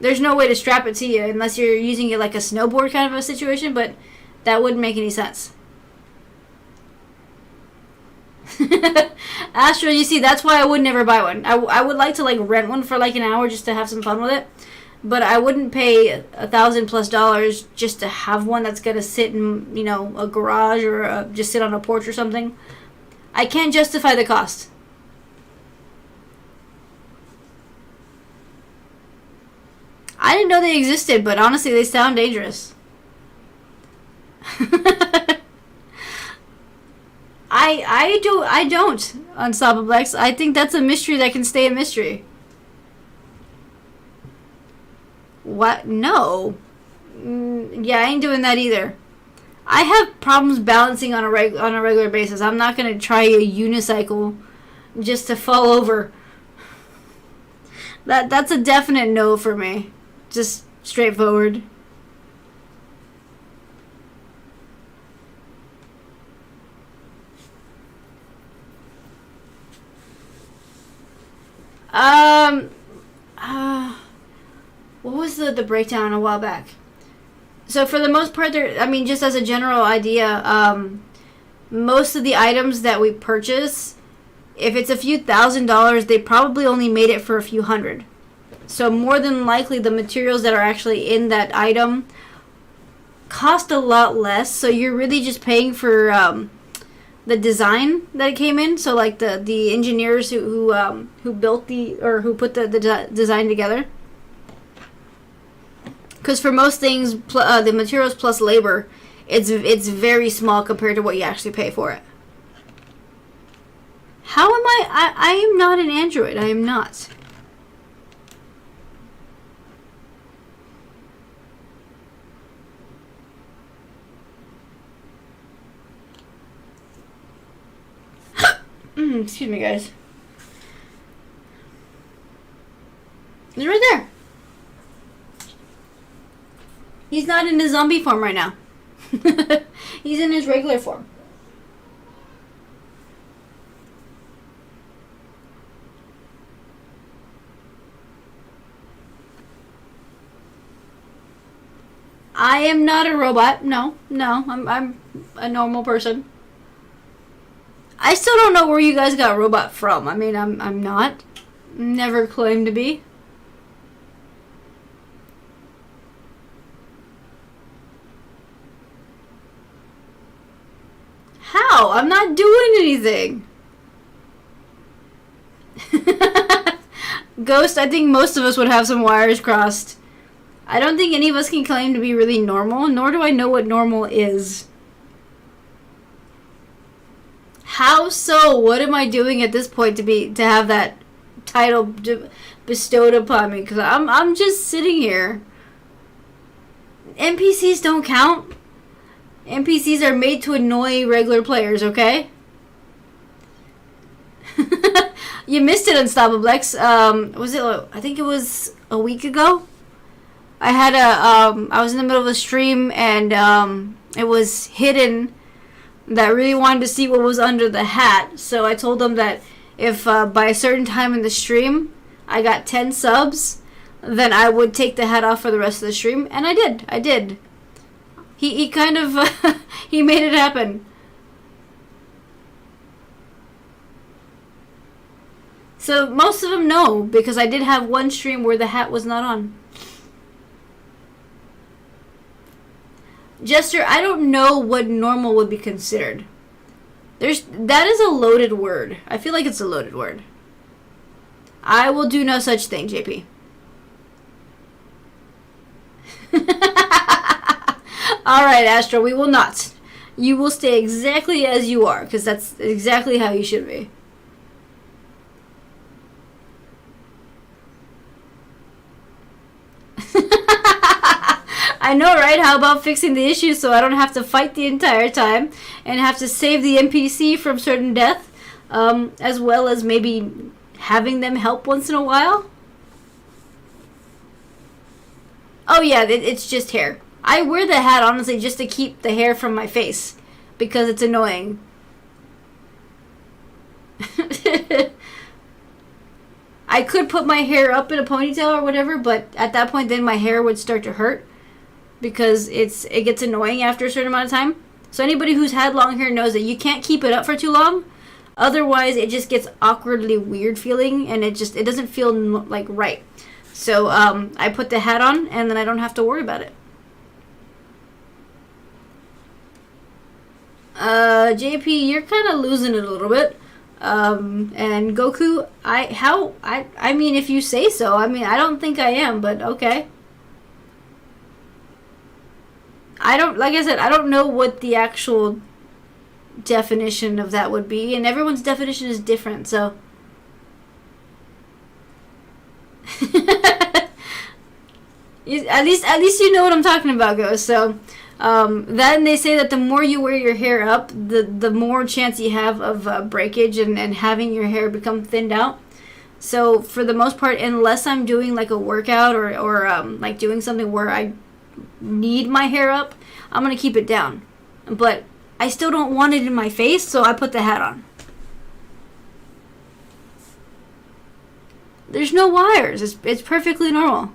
There's no way to strap it to you unless you're using it like a snowboard kind of a situation, but that wouldn't make any sense. Astro, you see, that's why I would never buy one. I would like to like rent one for like an hour just to have some fun with it, but I wouldn't pay $1,000+ just to have one that's gonna sit in, you know, a garage or just sit on a porch or something. I can't justify the cost. I didn't know they existed, but honestly, they sound dangerous. I don't, Unstoppablex. I think that's a mystery that can stay a mystery. What? No. Yeah, I ain't doing that either. I have problems balancing on a regular basis. I'm not gonna try a unicycle just to fall over. That's a definite no for me. Just straightforward. What was the breakdown a while back? So for the most part, I mean, just as a general idea, most of the items that we purchase, if it's a few $1,000s, they probably only made it for a few hundred. So more than likely, the materials that are actually in that item cost a lot less. So you're really just paying for the design that it came in. So like the engineers who built who put the design together. Because for most things, the materials plus labor, it's very small compared to what you actually pay for it. How am I am not an android. I am not. Excuse me, guys. He's right there. He's not in his zombie form right now. He's in his regular form. I am not a robot. No, I'm a normal person. I still don't know where you guys got robot from. I mean, I'm not. Never claimed to be. How? I'm not doing anything. Ghost, I think most of us would have some wires crossed. I don't think any of us can claim to be really normal, nor do I know what normal is. How so? What am I doing at this point to have that title bestowed upon me? Because I'm just sitting here. NPCs don't count. NPCs are made to annoy regular players, okay? You missed it, Unstoppablex. Was it? I think it was a week ago. I had I was in the middle of a stream and it was hidden that I really wanted to see what was under the hat. So I told them that if by a certain time in the stream I got 10 subs, then I would take the hat off for the rest of the stream, and I did. I did. He kind of he made it happen. So most of them know, because I did have one stream where the hat was not on. Jester, I don't know what normal would be considered. That is a loaded word. I feel like it's a loaded word. I will do no such thing, JP. Alright, Astro, we will not. You will stay exactly as you are, because that's exactly how you should be. I know, right? How about fixing the issue so I don't have to fight the entire time and have to save the NPC from certain death, as well as maybe having them help once in a while? Oh yeah, it's just hair. I wear the hat, honestly, just to keep the hair from my face, because it's annoying. I could put my hair up in a ponytail or whatever, but at that point then my hair would start to hurt, because it gets annoying after a certain amount of time. So anybody who's had long hair knows that you can't keep it up for too long, otherwise it just gets awkwardly weird feeling, and it doesn't feel like right. So I put the hat on, and then I don't have to worry about it. JP, you're kind of losing it a little bit. And Goku, I mean, if you say so. I mean, I don't think I am, but okay. Like I said, I don't know what the actual definition of that would be, and everyone's definition is different, so. At least you know what I'm talking about, Ghost. So, then they say that the more you wear your hair up, the more chance you have of breakage and having your hair become thinned out. So for the most part, unless I'm doing like a workout or like doing something where I need my hair up, I'm gonna keep it down. But I still don't want it in my face, so I put the hat on. There's no wires. It's perfectly normal.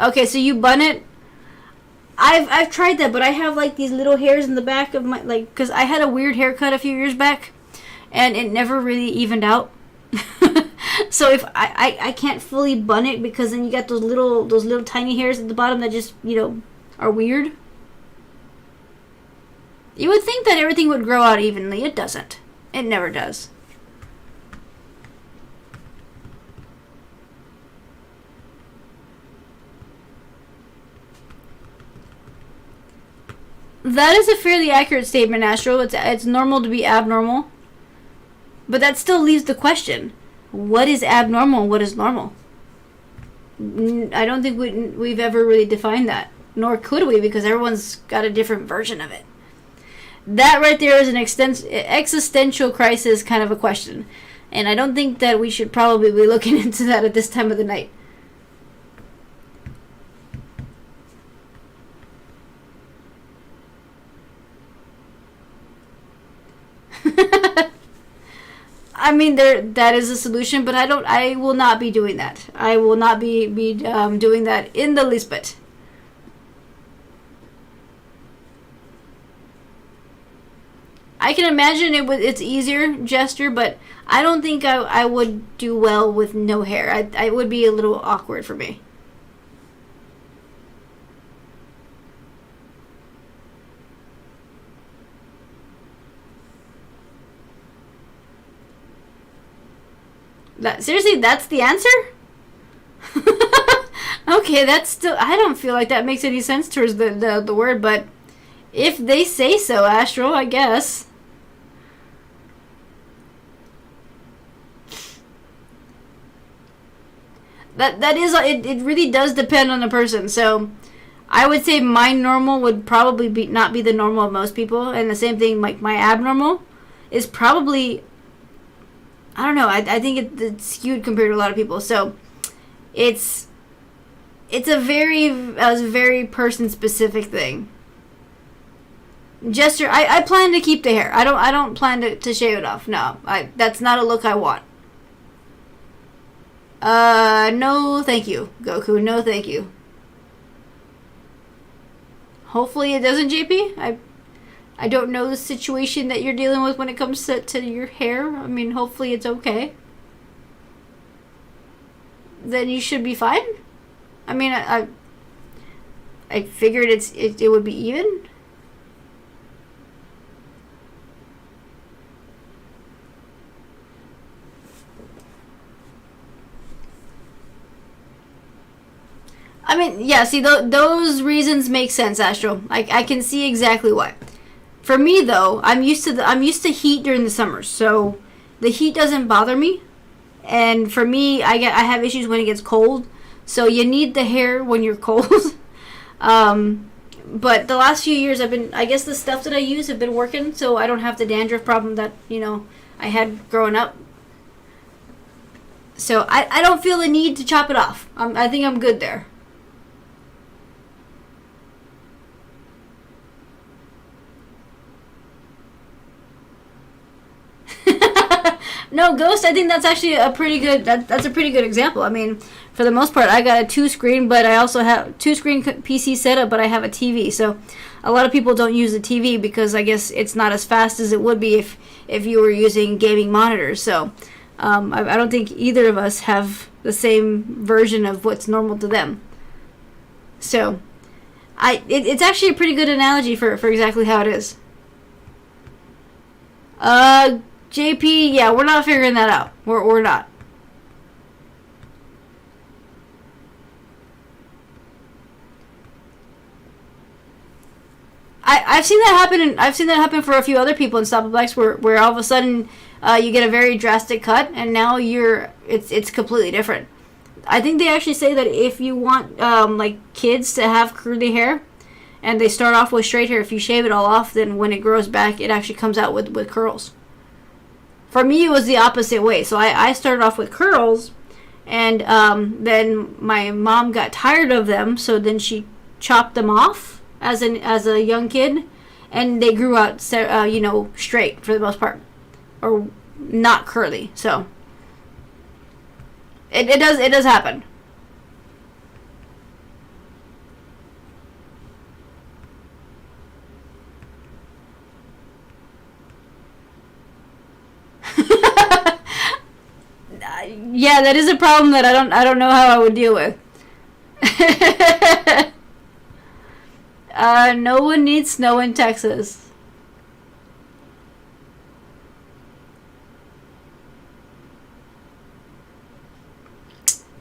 Okay, so you bun it. I've tried that, but I have like these little hairs in the back of my, like, because I had a weird haircut a few years back, and it never really evened out. So if I can't fully bun it, because then you got those little tiny hairs at the bottom that just, you know, are weird. You would think that everything would grow out evenly. It doesn't. It never does. That is a fairly accurate statement, Astro. It's normal to be abnormal. But that still leaves the question. What is abnormal and what is normal? I don't think we've ever really defined that. Nor could we, because everyone's got a different version of it. That right there is an existential crisis kind of a question. And I don't think that we should probably be looking into that at this time of the night. I mean, that is a solution, but I will not be doing that. I will not be doing that in the least bit. I can imagine it's easier, Jester, but I don't think I would do well with no hair. I would be a little awkward for me. Seriously, that's the answer? Okay, that's still... I don't feel like that makes any sense towards the word, but if they say so, Astro, I guess. That is... It really does depend on the person, so... I would say my normal would probably not be the normal of most people, and the same thing, like my abnormal is probably I don't know. I think it's skewed compared to a lot of people. So it's a very person specific thing. Jester, I plan to keep the hair. I don't plan to shave it off. No, that's not a look I want. No, thank you, Goku. No, thank you. Hopefully it doesn't, JP. I don't know the situation that you're dealing with when it comes to your hair. I mean, hopefully it's okay. Then you should be fine. I mean, I figured it would be even. I mean, yeah, see, those reasons make sense, Astro. I can see exactly why. For me, though, I'm used to heat during the summer, so the heat doesn't bother me. And for me, I have issues when it gets cold, so you need the hair when you're cold. But the last few years, I guess the stuff that I use have been working, so I don't have the dandruff problem that, I had growing up. So I don't feel the need to chop it off. I think I'm good there. No, Ghost, I think that's actually a pretty good, that's a pretty good example. I mean, for the most part, I got a 2-screen, but I also have 2-screen PC setup, but I have a TV. So a lot of people don't use the TV because I guess it's not as fast as it would be if you were using gaming monitors. So I don't think either of us have the same version of what's normal to them. So it's actually a pretty good analogy for exactly how it is. JP, yeah, we're not figuring that out. We're not. I've seen that happen. I've seen that happen for a few other people in Stop the Blacks, where all of a sudden you get a very drastic cut, and now it's completely different. I think they actually say that if you want like kids to have curly hair, and they start off with straight hair, if you shave it all off, then when it grows back, it actually comes out with curls. For me, it was the opposite way. So I started off with curls, and then my mom got tired of them, so then she chopped them off as a young kid, and they grew out straight for the most part, or not curly. So it does happen. Yeah, that is a problem that I don't know how I would deal with. No one needs snow in Texas.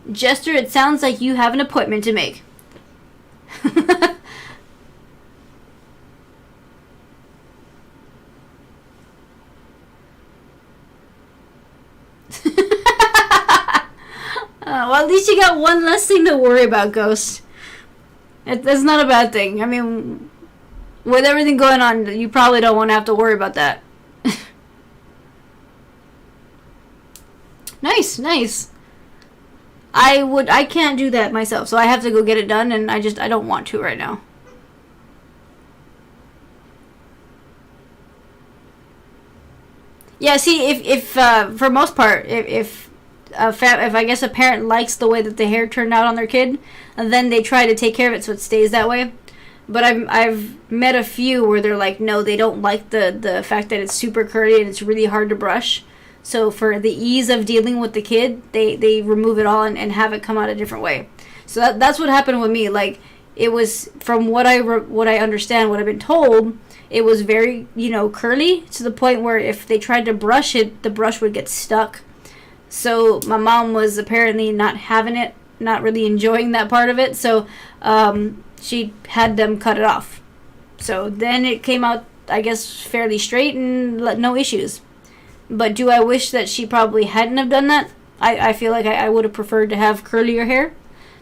Jester, it sounds like you have an appointment to make. Well, at least you got one less thing to worry about, Ghost. That's not a bad thing. I mean, with everything going on, you probably don't want to have to worry about that. Nice. I can't do that myself, so I have to go get it done, and I don't want to right now. Yeah, see, if for most part, if I guess a parent likes the way that the hair turned out on their kid, and then they try to take care of it so it stays that way. But I've met a few where they're like, no, they don't like the fact that it's super curly and it's really hard to brush. So for the ease of dealing with the kid, they remove it all and have it come out a different way. So that's what happened with me. Like, it was, from what I understand, what I've been told, it was very, curly, to the point where if they tried to brush it, the brush would get stuck. So my mom was apparently not having it, not really enjoying that part of it. So she had them cut it off. So then it came out, I guess, fairly straight and no issues. But do I wish that she probably hadn't have done that? I feel like I would have preferred to have curlier hair.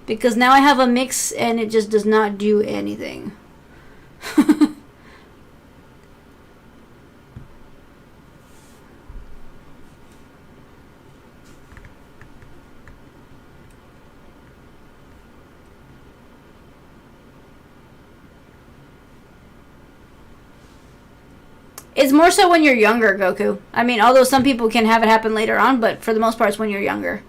Because now I have a mix and it just does not do anything. It's more so when you're younger, Goku. I mean, although some people can have it happen later on, but for the most part, it's when you're younger.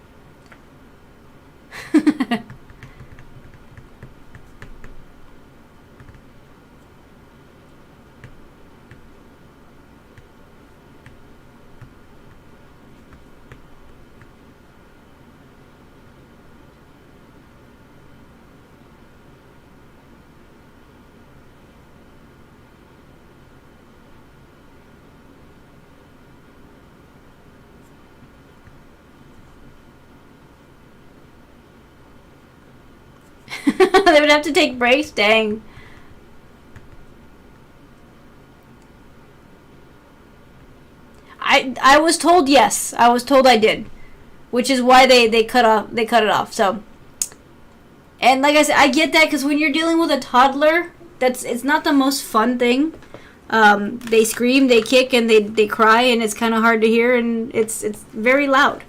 They would have to take breaks? Dang. I was told yes. I was told I did. Which is why they cut it off. So, and like I said, I get that because when you're dealing with a toddler, it's not the most fun thing. They scream, they kick, and they cry, and it's kind of hard to hear, and it's very loud.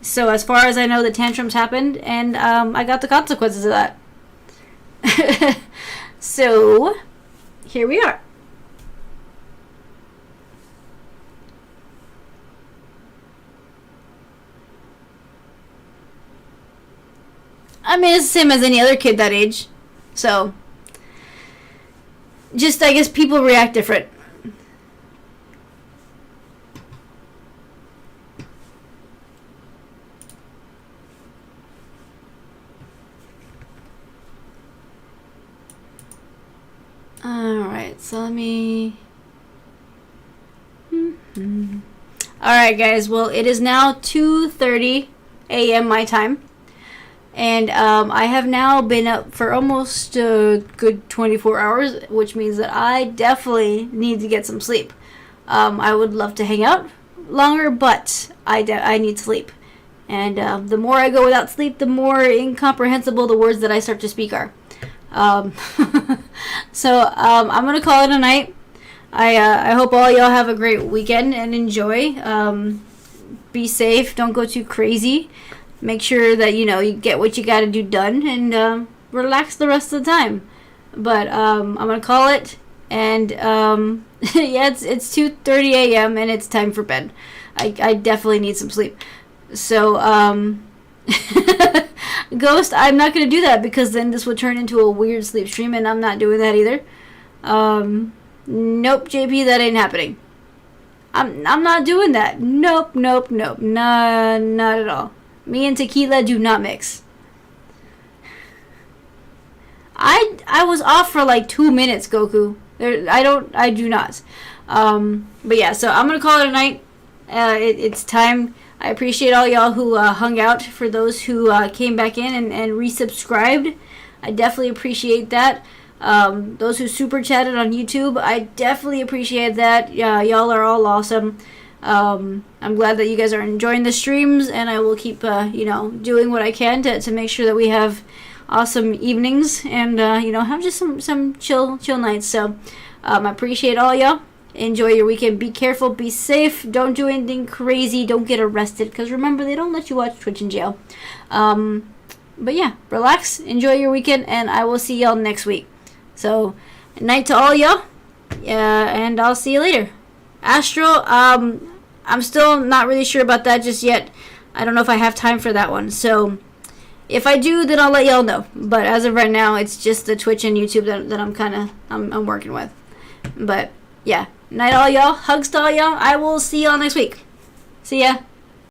So as far as I know, the tantrums happened, and I got the consequences of that. So, here we are. I mean, it's the same as any other kid that age. So, just, I guess people react different. Alright, so let me... Alright, guys, well, it is now 2:30 a.m. my time. And I have now been up for almost a good 24 hours, which means that I definitely need to get some sleep. I would love to hang out longer, but I need sleep. And the more I go without sleep, the more incomprehensible the words that I start to speak are. So I'm gonna call it a night. I hope all y'all have a great weekend and enjoy. Be safe. Don't go too crazy. Make sure that you get what you gotta do done, and relax the rest of the time. But I'm gonna call it, and yeah, it's 2:30 a.m. and it's time for bed. I definitely need some sleep. So Ghost, I'm not gonna do that because then this would turn into a weird sleep stream, and I'm not doing that either. Nope, JP, that ain't happening. I'm not doing that. Nope, not at all. Me and tequila do not mix. I was off for like 2 minutes, Goku. I do not. But yeah, so I'm gonna call it a night. It's time. I appreciate all y'all who hung out. For those who came back in and resubscribed, I definitely appreciate that. Those who super chatted on YouTube, I definitely appreciate that. Y'all are all awesome. I'm glad that you guys are enjoying the streams, and I will keep doing what I can to make sure that we have awesome evenings and have just some chill nights. So I appreciate all y'all. Enjoy your weekend. Be careful. Be safe. Don't do anything crazy. Don't get arrested, because remember, they don't let you watch Twitch in jail. But yeah, relax. Enjoy your weekend, and I will see y'all next week. So, night to all y'all. And I'll see you later. Astral, I'm still not really sure about that just yet. I don't know if I have time for that one. So, if I do, then I'll let y'all know. But as of right now, it's just the Twitch and YouTube that I'm working with. But yeah, night all y'all. Hugs to all y'all. I will see y'all next week. See ya.